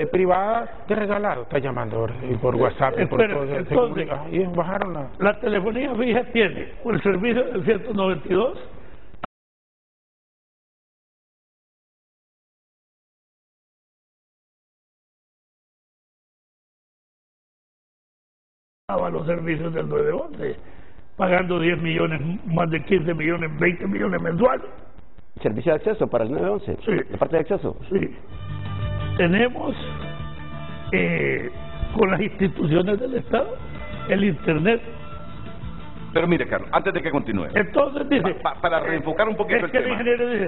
privadas te regalaron, está llamando ahora, y por WhatsApp y por todo eso. Entonces, y bajaron la telefonía fija tiene el servicio del 192, a los servicios del 911, pagando 10 millones, más de 15 millones, 20 millones mensuales. ¿Servicio de acceso para el 911? Sí. ¿De parte de acceso? Sí. Tenemos con las instituciones del Estado el Internet. Pero mire, Carlos, antes de que continúe, Entonces dice, para reenfocar un poquito el tema, es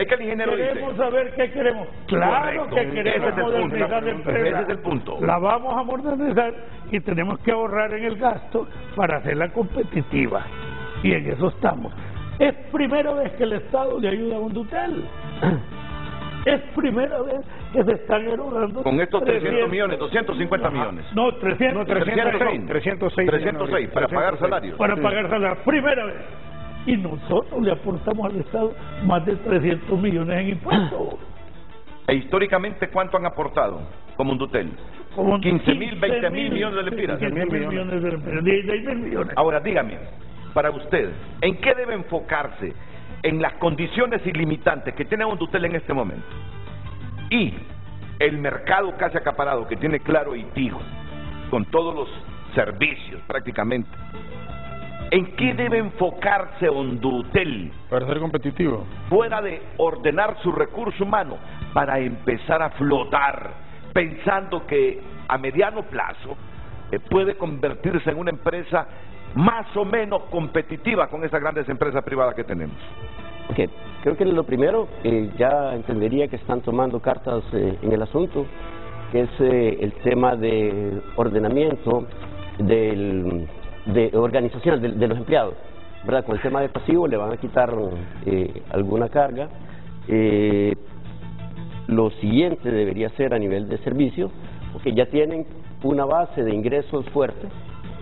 que el ingeniero dice, queremos saber qué queremos. Claro que queremos modernizar la empresa. Ese es el punto. La vamos a modernizar y tenemos que ahorrar en el gasto para hacerla competitiva. Y en eso estamos. Es primera vez que el Estado le ayuda a Hondutel. Es primera vez que se están erogando. Con estos 300 millones, 250 millones. No, 300. No, 306 para pagar salarios. Para pagar salarios, primera vez. Y nosotros le aportamos al Estado más de 300 millones en impuestos. E históricamente, ¿cuánto han aportado como Undutel? Como 15.000, 20.000 millones de lempiras. 15.000 millones de lempiras, 16.000 millones. Ahora, dígame, para usted, ¿en qué debe enfocarse? En las condiciones ilimitantes que tiene Undutel en este momento y el mercado casi acaparado que tiene Claro y Tigo, con todos los servicios prácticamente. ¿En qué debe enfocarse Undutel? Para ser competitivo. Fuera de ordenar su recurso humano para empezar a flotar, pensando que a mediano plazo puede convertirse en una empresa más o menos competitiva con esas grandes empresas privadas que tenemos. Okay. Creo que lo primero, ya entendería que están tomando cartas en el asunto, que es el tema de ordenamiento, de organización de los empleados, ¿verdad? Con el tema de pasivo le van a quitar alguna carga. Lo siguiente debería ser a nivel de servicio, porque ya tienen una base de ingresos fuerte,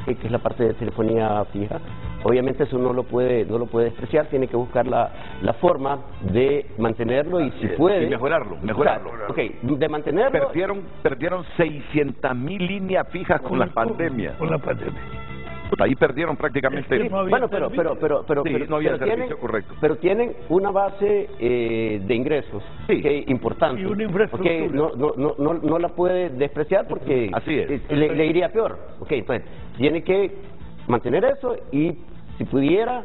que es la parte de telefonía fija. Obviamente eso no lo puede despreciar, tiene que buscar la forma de mantenerlo y si puede... Y mejorarlo. O sea, de mantenerlo... Perdieron 600.000 líneas fijas con la pandemia. Con la pandemia. Ahí perdieron prácticamente... Sí, bueno, pero no había servicio, correcto. Pero tienen una base de ingresos importante. Y una infraestructura. No la puede despreciar porque así es. Le iría peor. Entonces, tiene que mantener eso y si pudiera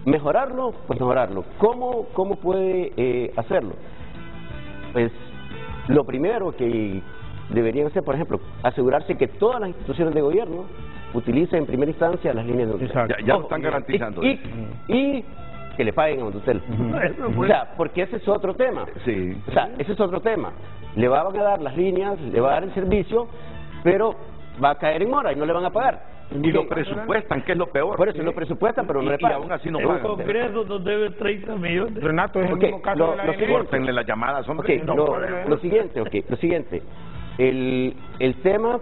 mejorarlo, pues mejorarlo. ¿Cómo puede hacerlo? Pues lo primero que deberían hacer, por ejemplo, asegurarse que todas las instituciones de gobierno utilicen en primera instancia las líneas de Undutel. Ya lo están garantizando. Y que le paguen a Undutel. O sea, porque ese es otro tema. Sí. O sea, ese es otro tema. Le van a dar las líneas, le va a dar el servicio, pero va a caer en mora y no le van a pagar. Y lo presupuestan, que es lo peor. Por eso lo presupuestan, pero no le pagan. Y aún así no El pagan. Congreso nos debe 30 millones. Renato, es el mismo caso de la ANE. Córtenle las llamadas, hombre. Lo siguiente. El tema,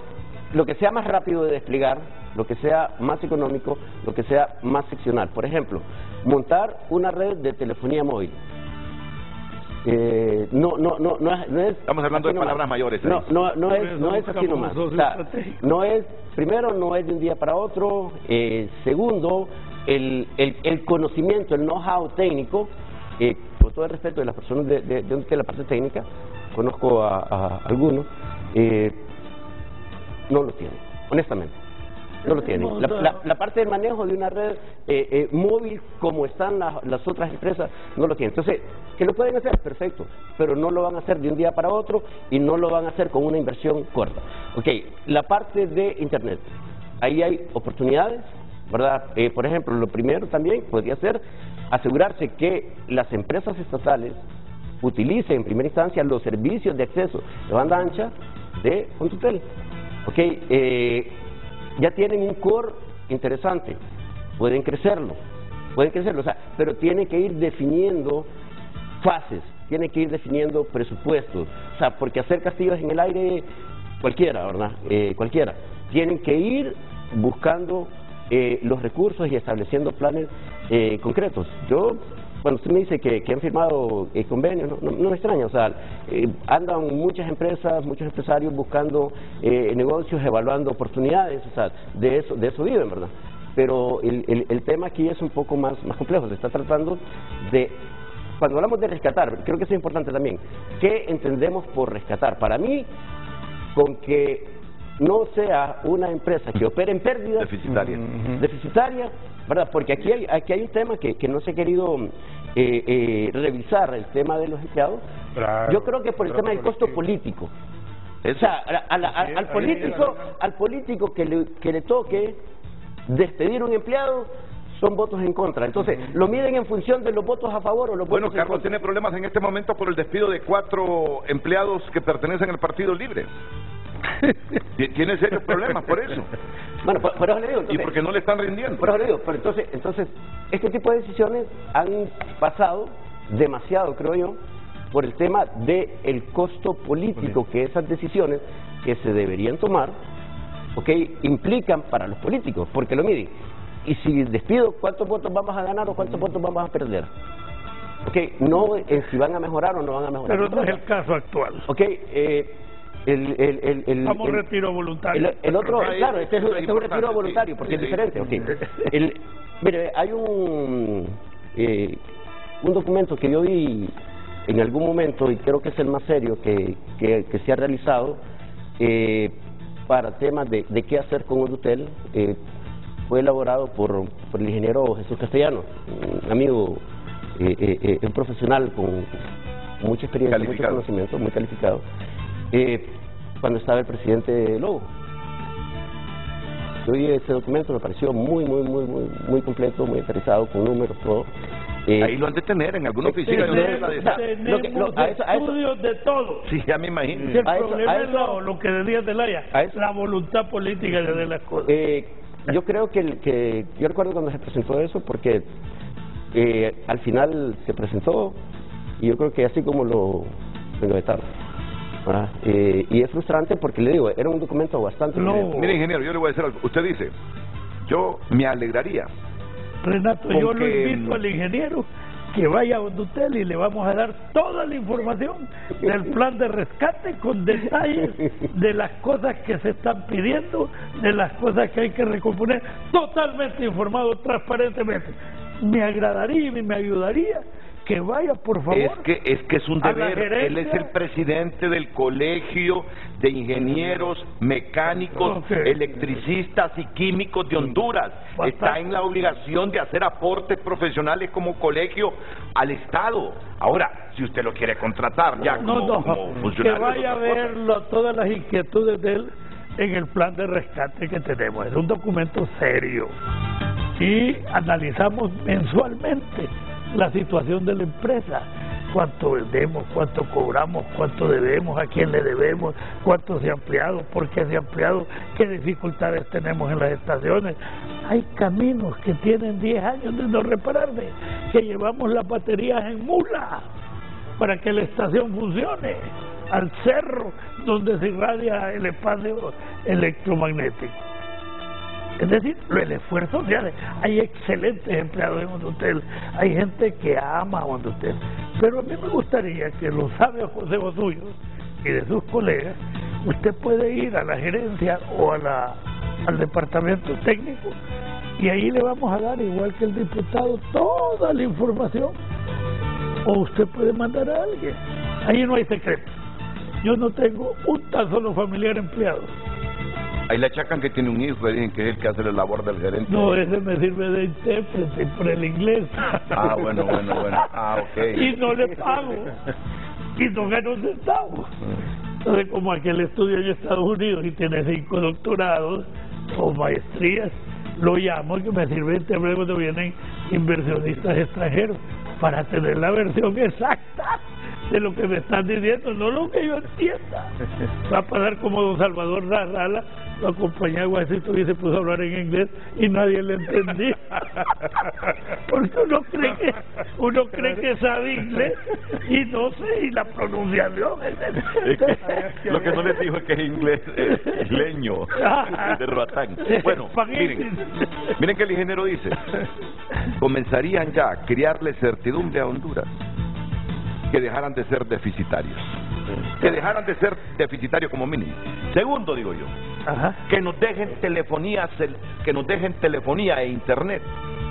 lo que sea más rápido de desplegar, lo que sea más económico, lo que sea más seccional. Por ejemplo, montar una red de telefonía móvil. No es... Estamos hablando de palabras mayores. No es así nomás. O sea, primero, no es de un día para otro. Segundo, el conocimiento, el know-how técnico, con todo el respeto de las personas de la parte técnica, conozco a algunos, no lo tienen, honestamente. No lo tienen. La parte del manejo de una red móvil, como están las otras empresas, no lo tienen. Entonces, ¿qué lo pueden hacer? Perfecto, pero no lo van a hacer de un día para otro y no lo van a hacer con una inversión corta. La parte de Internet, ahí hay oportunidades, ¿verdad? Por ejemplo, lo primero también podría ser asegurarse que las empresas estatales utilicen en primera instancia los servicios de acceso de banda ancha de Undutel. Ya tienen un core interesante, pueden crecerlo, o sea, pero tienen que ir definiendo fases, tienen que ir definiendo presupuestos, o sea, porque hacer castillos en el aire cualquiera, ¿verdad? Cualquiera. Tienen que ir buscando los recursos y estableciendo planes concretos. Cuando usted me dice que han firmado convenios, no me extraña, o sea, andan muchas empresas, muchos empresarios buscando negocios, evaluando oportunidades, o sea, de eso viven, ¿verdad? Pero el tema aquí es un poco más complejo, se está tratando de, cuando hablamos de rescatar, creo que eso es importante también, ¿qué entendemos por rescatar? Para mí, con que no sea una empresa que opere en pérdidas deficitaria, ¿verdad? Porque aquí hay un tema que no se ha querido revisar, el tema de los empleados. Claro, yo creo que por el tema del costo político. O sea, al político que le toque despedir a un empleado, son votos en contra. Entonces, lo miden en función de los votos a favor o los votos en contra. Carlos tiene problemas en este momento por el despido de 4 empleados que pertenecen al Partido Libre. Tiene serios problemas por eso. Bueno, por eso le digo. Entonces, y porque no le están rindiendo. Por eso le digo, pero entonces, este tipo de decisiones han pasado demasiado, creo yo, por el tema del costo político que esas decisiones que se deberían tomar, implican para los políticos, porque lo miren, y si despido, ¿cuántos votos vamos a ganar o cuántos votos vamos a perder? No en si van a mejorar o no van a mejorar. Pero no es el caso actual. Vamos retiro voluntario. El otro, claro, este es un retiro voluntario, porque es diferente. Mire, hay un documento que yo vi en algún momento, y creo que es el más serio que se ha realizado, para temas de qué hacer con Ondutel. Fue elaborado por el ingeniero Jesús Castellanos, un amigo, un profesional con mucha experiencia, mucho conocimiento, muy calificado, cuando estaba el presidente Lobo. Yo vi ese documento, me pareció muy completo, muy aterrizado, con números, todo. Ahí lo han de tener en alguna oficina. Tenemos estudios de todo. Sí, ya me imagino. Si el problema es lo que decía Zelaya, la voluntad política de las cosas. Yo creo yo recuerdo cuando se presentó eso, porque al final se presentó, y yo creo que así como lo vetaron. Y es frustrante porque, le digo, era un documento bastante... Mire, ingeniero, yo le voy a decir algo. Usted dice, yo me alegraría. Renato, yo lo invito al ingeniero que vaya a Ondutel y le vamos a dar toda la información del plan de rescate con detalles de las cosas que se están pidiendo, de las cosas que hay que recomponer, totalmente informado, transparentemente. Me agradaría y me ayudaría que vaya, por favor. Es que es un deber. Él es el presidente del Colegio de Ingenieros Mecánicos, electricistas y químicos de Honduras. Está en la obligación de hacer aportes profesionales como colegio al Estado. Ahora, si usted lo quiere contratar ya como funcionario, que vaya a ver todas las inquietudes de él en el plan de rescate que tenemos. Es un documento serio y analizamos mensualmente la situación de la empresa, cuánto vendemos, cuánto cobramos, cuánto debemos, a quién le debemos, cuánto se ha ampliado, por qué se ha ampliado, qué dificultades tenemos en las estaciones. Hay caminos que tienen 10 años de no repararse, que llevamos las baterías en mula para que la estación funcione, al cerro donde se irradia el espacio electromagnético. Es decir, el esfuerzo se hace. Hay excelentes empleados en Ondutel, hay gente que ama a Ondutel, pero a mí me gustaría que los sabios consejos suyos y de sus colegas, usted puede ir a la gerencia o al departamento técnico, y ahí le vamos a dar, igual que el diputado, toda la información, o usted puede mandar a alguien. Ahí no hay secreto. Yo no tengo un tan solo familiar empleado. Ahí le achacan que tiene un hijo, dicen que es el que hace la labor del gerente. No, ese me sirve de intérprete por el inglés. Bueno. Y no le pago. Y no gano un centavo. Entonces, como aquel estudio en Estados Unidos y tiene 5 doctorados o maestrías, lo llamo, que me sirve de intérprete cuando vienen inversionistas extranjeros, para tener la versión exacta de lo que me están diciendo, no lo que yo entienda. Va a pasar como don Salvador Rala, lo acompañé a Guasito y se puso a hablar en inglés y nadie le entendía. Porque uno cree que sabe inglés y no sé, y la pronunciación lo que no les dijo es que es inglés isleño, de Roatán. Bueno, miren que el ingeniero dice, comenzarían ya a crearle certidumbre a Honduras, que dejaran de ser deficitarios, como mínimo. Segundo, digo yo, que nos dejen telefonía, e internet,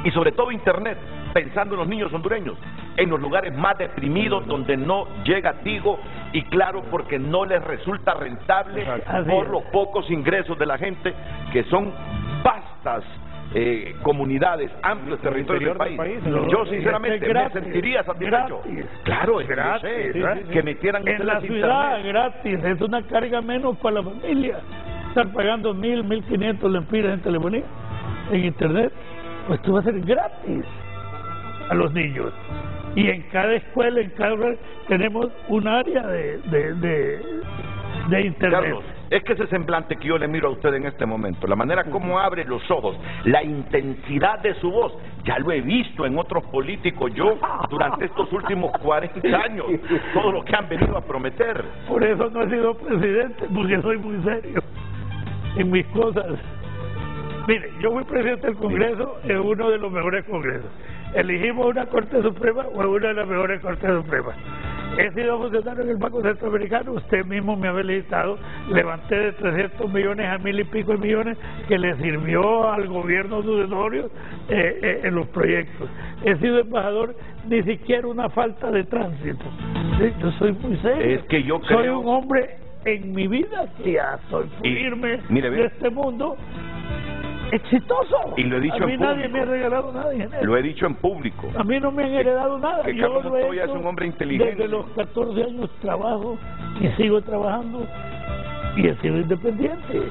y sobre todo internet, pensando en los niños hondureños, en los lugares más deprimidos donde no llega Tigo, y claro, porque no les resulta rentable por los pocos ingresos de la gente, que son vastas comunidades, amplios territorios del país. Yo sinceramente me sentiría satisfecho. Claro, es gratis, que metieran en la ciudad gratis, es una carga menos para la familia. Estar pagando 1.000, 1.500 lempiras en telefonía, en internet, pues esto va a ser gratis a los niños. Y en cada escuela, en cada lugar, tenemos un área de internet. Carlos, es que ese semblante que yo le miro a usted en este momento, la manera como abre los ojos, la intensidad de su voz, ya lo he visto en otros políticos yo durante estos últimos 40 años, todo lo que han venido a prometer. Por eso no he sido presidente, porque soy muy serio en mis cosas. Mire, yo fui presidente del Congreso en uno de los mejores congresos. Elegimos una Corte Suprema o una de las mejores Cortes Supremas. He sido funcionario en el Banco Centroamericano, usted mismo me ha felicitado, levanté de 300 millones a 1000 y pico de millones que le sirvió al gobierno sucesorio en los proyectos. He sido embajador, ni siquiera una falta de tránsito. Sí, yo soy muy serio. Es que yo creo... Soy un hombre en mi vida que ya soy firme de este mundo. Exitoso. Y lo he dicho a mí en nadie público. me ha regalado nada, ingeniero. Lo he dicho en público. A mí no me han heredado nada. Que Yo Carlos lo he Montoya hecho es un hombre inteligente. desde los 14 años trabajo y sigo trabajando y he sido independiente.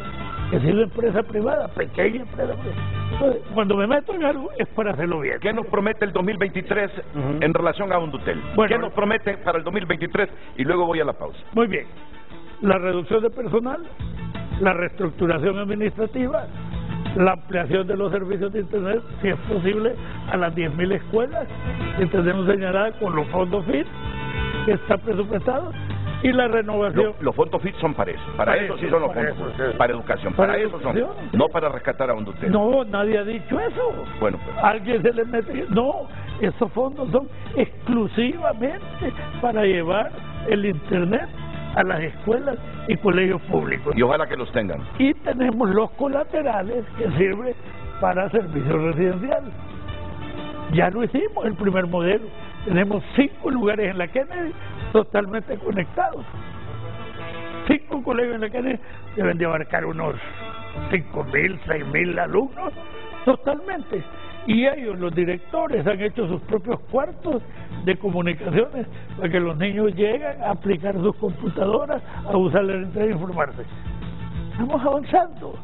He sido empresa privada, pequeña empresa privada. Entonces, cuando me meto en algo es para hacerlo bien. ¿Qué nos promete el 2023 en relación a Hondutel? Bueno, ¿qué nos promete para el 2023? Y luego voy a la pausa. Muy bien. La reducción de personal, la reestructuración administrativa, la ampliación de los servicios de Internet, si es posible, a las 10.000 escuelas que tenemos señaladas con los fondos FIT que están presupuestados, y la renovación. Los fondos FIT son para eso. Para eso sí son los fondos. Para educación. Para eso son. No para rescatar a Hondutel. No, nadie ha dicho eso. Bueno, pues. Alguien se le mete. No, esos fondos son exclusivamente para llevar el Internet a las escuelas y colegios públicos. Y ojalá que los tengan. Y tenemos los colaterales que sirven para servicios residenciales. Ya lo hicimos, el primer modelo. Tenemos 5 lugares en la Kennedy totalmente conectados. 5 colegios en la Kennedy deben de abarcar unos 5.000, 6.000 alumnos totalmente. Y ellos, los directores, han hecho sus propios cuartos de comunicaciones para que los niños lleguen a aplicar sus computadoras, a usar el internet e informarse. Estamos avanzando,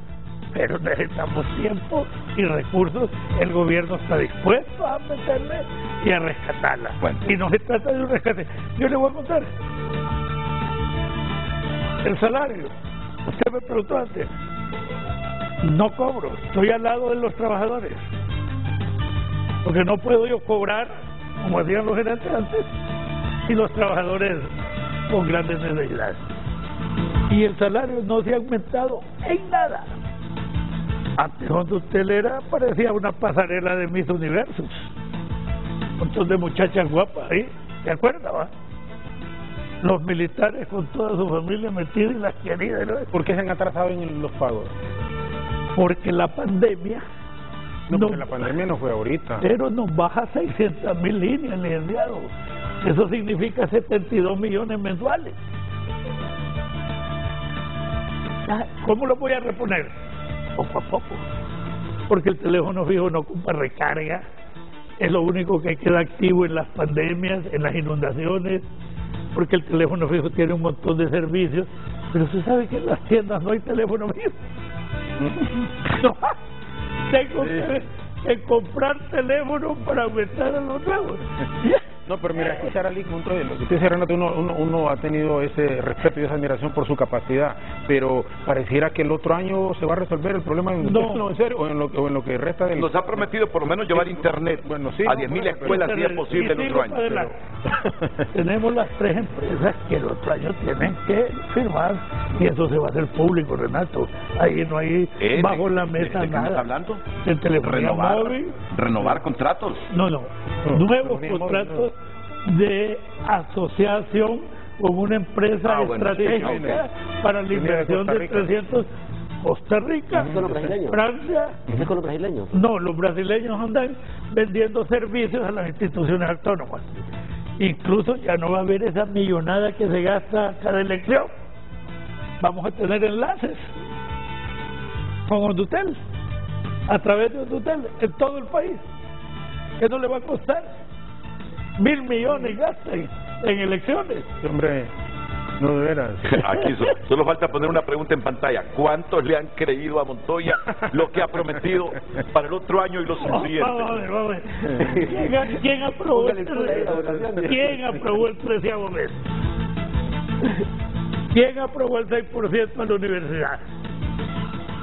pero necesitamos tiempo y recursos. El gobierno está dispuesto a meterle y a rescatarla. Bueno. Y no se trata de un rescate. Yo le voy a contar. El salario, usted me preguntó antes, no cobro, estoy al lado de los trabajadores. Porque no puedo yo cobrar, como hacían los gerentes antes, y los trabajadores con grandes necesidades. Y el salario no se ha aumentado en nada. Antes, cuando usted era, parecía una pasarela de Miss Universos. Un montón de muchachas guapas ahí, ¿se acuerda, va? Los militares con toda su familia metida y las queridas, ¿no? ¿Por qué se han atrasado en los pagos? Porque la pandemia... No, porque la pandemia no fue ahorita. Pero nos baja 600.000 líneas, licenciado. Eso significa 72 millones mensuales. ¿Cómo lo voy a reponer? Poco a poco. Porque el teléfono fijo no ocupa recarga. Es lo único que queda activo en las pandemias, en las inundaciones. Porque el teléfono fijo tiene un montón de servicios. Pero usted sabe que en las tiendas no hay teléfono fijo. No. Tengo que comprar teléfono para aumentar a los nuevos. No, pero mira, escuchar al punto de lo que usted dice, Renato, uno ha tenido ese respeto y esa admiración por su capacidad, pero pareciera que el otro año se va a resolver el problema en, no, en serio, o en lo que resta del... Nos ha prometido por lo menos llevar internet a 10.000 escuelas si es posible el otro año. Tenemos las 3 empresas que el otro año tienen que firmar y eso se va a hacer público, Renato. Ahí no hay bajo la mesa ¿de qué nada. está hablando? De telefonía móvil. ¿Renovar contratos? No, nuevos contratos de asociación con una empresa estratégica para la inversión de 300. Costa Rica, ¿Son los brasileños? Francia. ¿Esos son los brasileños? No, los brasileños andan vendiendo servicios a las instituciones autónomas. Incluso ya no va a haber esa millonada que se gasta cada elección. Vamos a tener enlaces con Hondutel, a través de Hondutel, en todo el país. ¿Qué no le va a costar? 1.000 millones gastan en elecciones. Hombre, no, de veras. Aquí solo falta poner una pregunta en pantalla. ¿Cuántos le han creído a Montoya lo que ha prometido para el otro año y los siguientes? Vamos a ver. ¿Quién aprobó el 13º mes? ¿Quién aprobó el 6% en la universidad?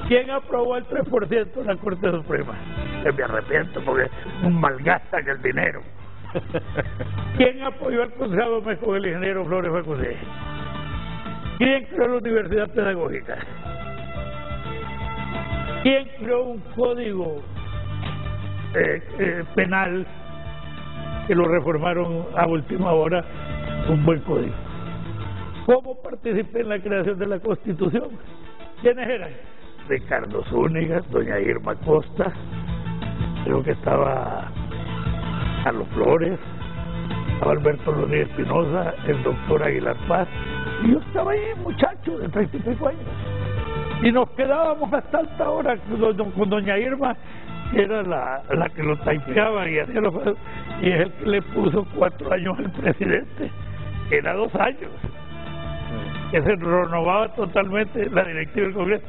¿Quién aprobó el 3% en la Corte Suprema? Que me arrepiento porque malgastan el dinero. ¿Quién apoyó el Consejo México del ingeniero Flores Facusé? ¿Quién creó la Universidad Pedagógica? ¿Quién creó un código penal que lo reformaron a última hora? Un buen código. ¿Cómo participé en la creación de la Constitución? ¿Quiénes eran? Ricardo Zúñiga, doña Irma Costa, creo que estaba Carlos Flores, estaba Alberto Rodríguez Espinosa, el doctor Aguilar Paz, y yo estaba ahí, muchacho de 35 años. Y nos quedábamos hasta alta hora con doña Irma, que era la que lo taipeaba y hacía los... Y es el que le puso 4 años al presidente, era 2 años. Que se renovaba totalmente la directiva del Congreso.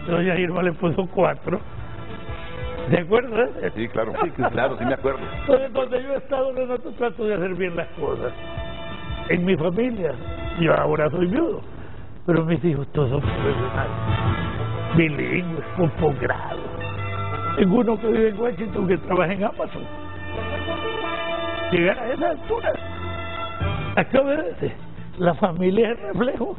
Doña Irma le puso 4. ¿De acuerdo? Sí, claro, sí me acuerdo. Entonces, donde yo he estado, Renato, trato de hacer bien las cosas. En mi familia, yo ahora soy viudo, pero mis hijos todos son profesionales, bilingües, con posgrado. Tengo uno que vive en Washington que trabaja en Amazon. Llegar a esa altura, acaba de decir, la familia es el reflejo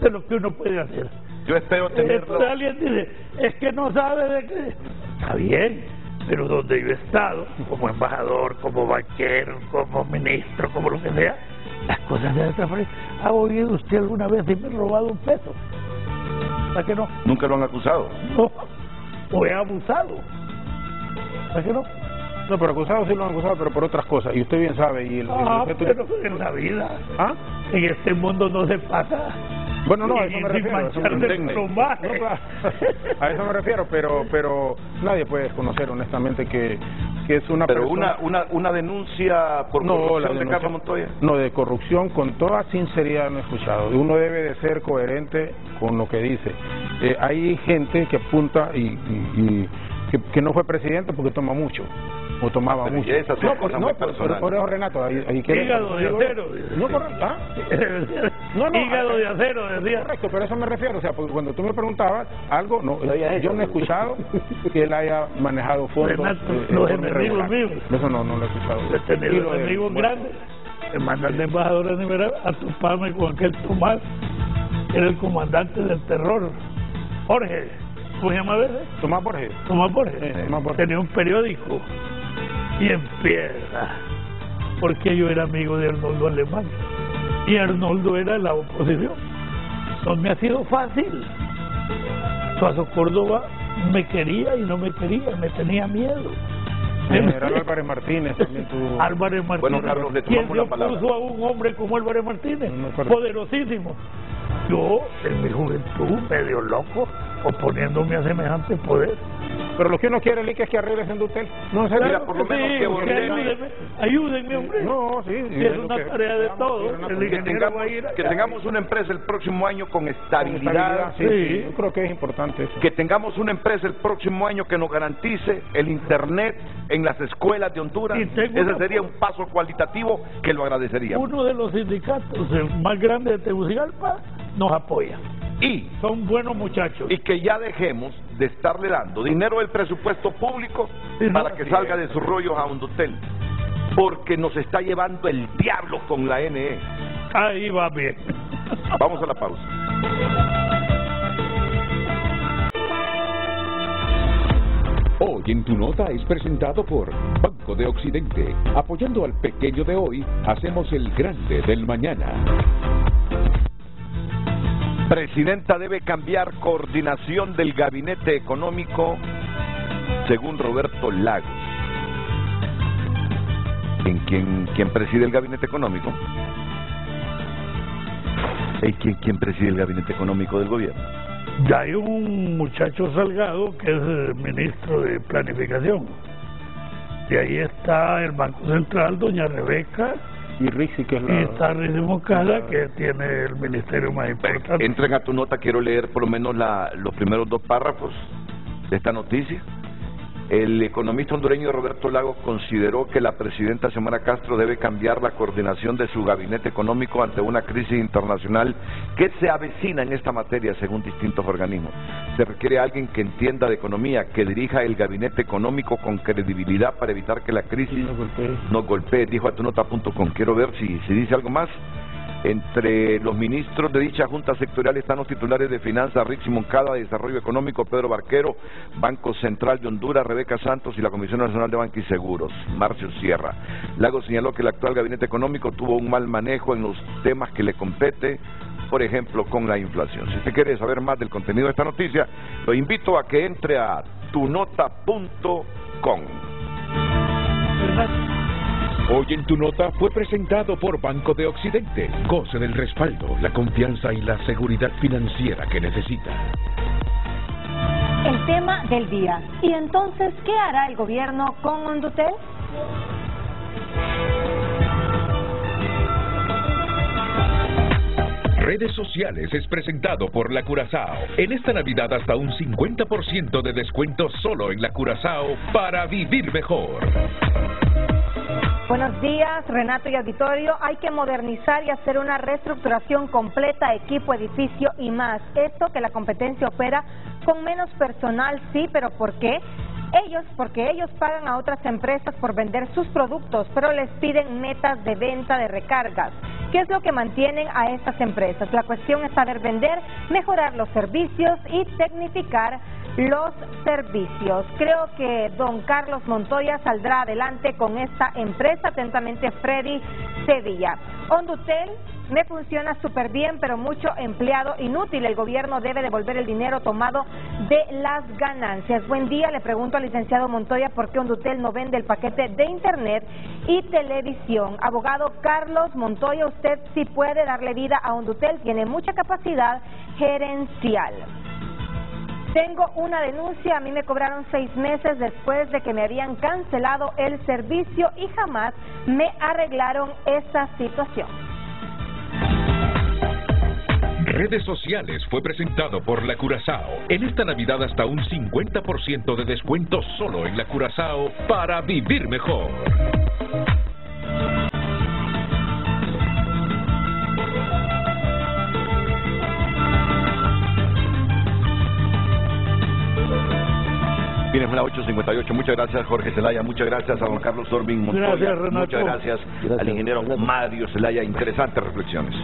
de lo que uno puede hacer. Yo espero tenerlo. Alguien dice, es que no sabe de qué. Está bien, pero donde yo he estado, como embajador, como banquero, como ministro, como lo que sea, las cosas de esta manera. ¿Ha oído usted alguna vez si me he robado un peso? ¿Para qué no? ¿Nunca lo han acusado? No, o he abusado. ¿Para qué no? No, pero acusados sí lo han acusado, pero por otras cosas. Y usted bien sabe. Y pero en la vida, ¿ah? En este mundo no se pasa. Bueno, no, a eso me refiero. A eso me refiero, pero nadie puede desconocer honestamente que es una pero persona... una denuncia por corrupción de Carlos Montoya. No, de corrupción con toda sinceridad no he escuchado. Uno debe de ser coherente con lo que dice. Hay gente que apunta y que no fue presidente porque toma mucho. O tomaba mucho. Por eso, Renato, ahí quiere... Hígado de acero. No, correcto. ¿Ah? Hígado de acero, decía. Correcto, pero a eso me refiero. O sea, porque cuando tú me preguntabas algo, no, yo no he escuchado que él haya manejado fondos. Renato, los enemigos míos. Eso no lo he escuchado. He tenido enemigos grandes. Me mandan de embajador a toparme con aquel Tomás, que era el comandante del terror. Jorge, ¿cómo se llama? Tomás Borges. Tomás Borges. Tenía un periódico. Y empieza, porque yo era amigo de Arnoldo Alemán y Arnoldo era la oposición. No me ha sido fácil. Suazo Córdoba me quería y no me quería, me tenía miedo. General Álvarez Martínez también tuvo... Álvarez Martínez. Bueno, Carlos, le ¿Quién tomamos se la palabra? opuso a un hombre como Álvarez Martínez? Poderosísimo. Yo, en mi juventud, medio loco, oponiéndome a semejante poder. Pero lo que uno quiere, Lick, es que arregle ese hotel. No sé, mira, por lo menos ayúdenme, hombre. No, sí. Es una tarea de todos. Que tengamos una empresa el próximo año con estabilidad. Sí, yo creo que es importante eso. Que tengamos una empresa el próximo año que nos garantice el internet en las escuelas de Honduras. Ese sería un paso cualitativo que lo agradecería. Uno de los sindicatos más grandes de Tegucigalpa nos apoya. Y son buenos muchachos. Y que ya dejemos de estarle dando dinero del presupuesto público para que salga de sus rollos a Hondutel, porque nos está llevando el diablo con la NE. Ahí va bien. Vamos a la pausa. Hoy en Tu Nota es presentado por Banco de Occidente. Apoyando al pequeño de hoy, hacemos el grande del mañana. Presidenta debe cambiar coordinación del gabinete económico, según Roberto Lagos. ¿Quién preside el gabinete económico? ¿Quién preside el gabinete económico del gobierno? Ya hay un muchacho Salgado que es el ministro de Planificación. Y ahí está el Banco Central, doña Rebeca. Y Rixi, que es la... Y está Rixi Moncada, que tiene el ministerio más importante. Entren a Tu Nota, quiero leer por lo menos los primeros 2 párrafos de esta noticia. El economista hondureño Roberto Lagos consideró que la presidenta Xiomara Castro debe cambiar la coordinación de su gabinete económico ante una crisis internacional que se avecina en esta materia según distintos organismos. Se requiere alguien que entienda de economía, que dirija el gabinete económico con credibilidad para evitar que la crisis nos golpee, dijo a tunota.com. Quiero ver si dice algo más. Entre los ministros de dicha junta sectorial están los titulares de Finanzas, Richie Moncada, de Desarrollo Económico, Pedro Barquero, Banco Central de Honduras, Rebeca Santos, y la Comisión Nacional de Banca y Seguros, Marcio Sierra. Lagos señaló que el actual gabinete económico tuvo un mal manejo en los temas que le compete, por ejemplo, con la inflación. Si usted quiere saber más del contenido de esta noticia, lo invito a que entre a tunota.com. Hoy en Tu Nota fue presentado por Banco de Occidente. Goce del respaldo, la confianza y la seguridad financiera que necesita. El tema del día. ¿Y entonces qué hará el gobierno con Hondutel? Redes Sociales es presentado por La Curazao. En esta Navidad hasta un 50% de descuento solo en La Curazao para vivir mejor. Buenos días, Renato y auditorio. Hay que modernizar y hacer una reestructuración completa, equipo, edificio y más. Esto que la competencia opera con menos personal, sí, pero ¿por qué? Porque ellos pagan a otras empresas por vender sus productos, pero les piden metas de venta de recargas. ¿Qué es lo que mantienen a estas empresas? La cuestión es saber vender, mejorar los servicios y tecnificar los servicios. Creo que don Carlos Montoya saldrá adelante con esta empresa. Atentamente, Freddy Sevilla. Hondutel me funciona súper bien, pero mucho empleado inútil. El gobierno debe devolver el dinero tomado de las ganancias. Buen día, le pregunto al licenciado Montoya por qué Hondutel no vende el paquete de internet y televisión. Abogado Carlos Montoya, usted sí puede darle vida a Hondutel, tiene mucha capacidad gerencial. Tengo una denuncia, a mí me cobraron 6 meses después de que me habían cancelado el servicio y jamás me arreglaron esa situación. Redes Sociales fue presentado por La Curazao. En esta Navidad hasta un 50% de descuento solo en La Curazao para vivir mejor. Bien, es la 8:58. Muchas gracias, Jorge Zelaya. Muchas gracias a don Carlos Orbin Montoya. Gracias, Renato. Muchas gracias al ingeniero Mario Zelaya. Interesantes reflexiones.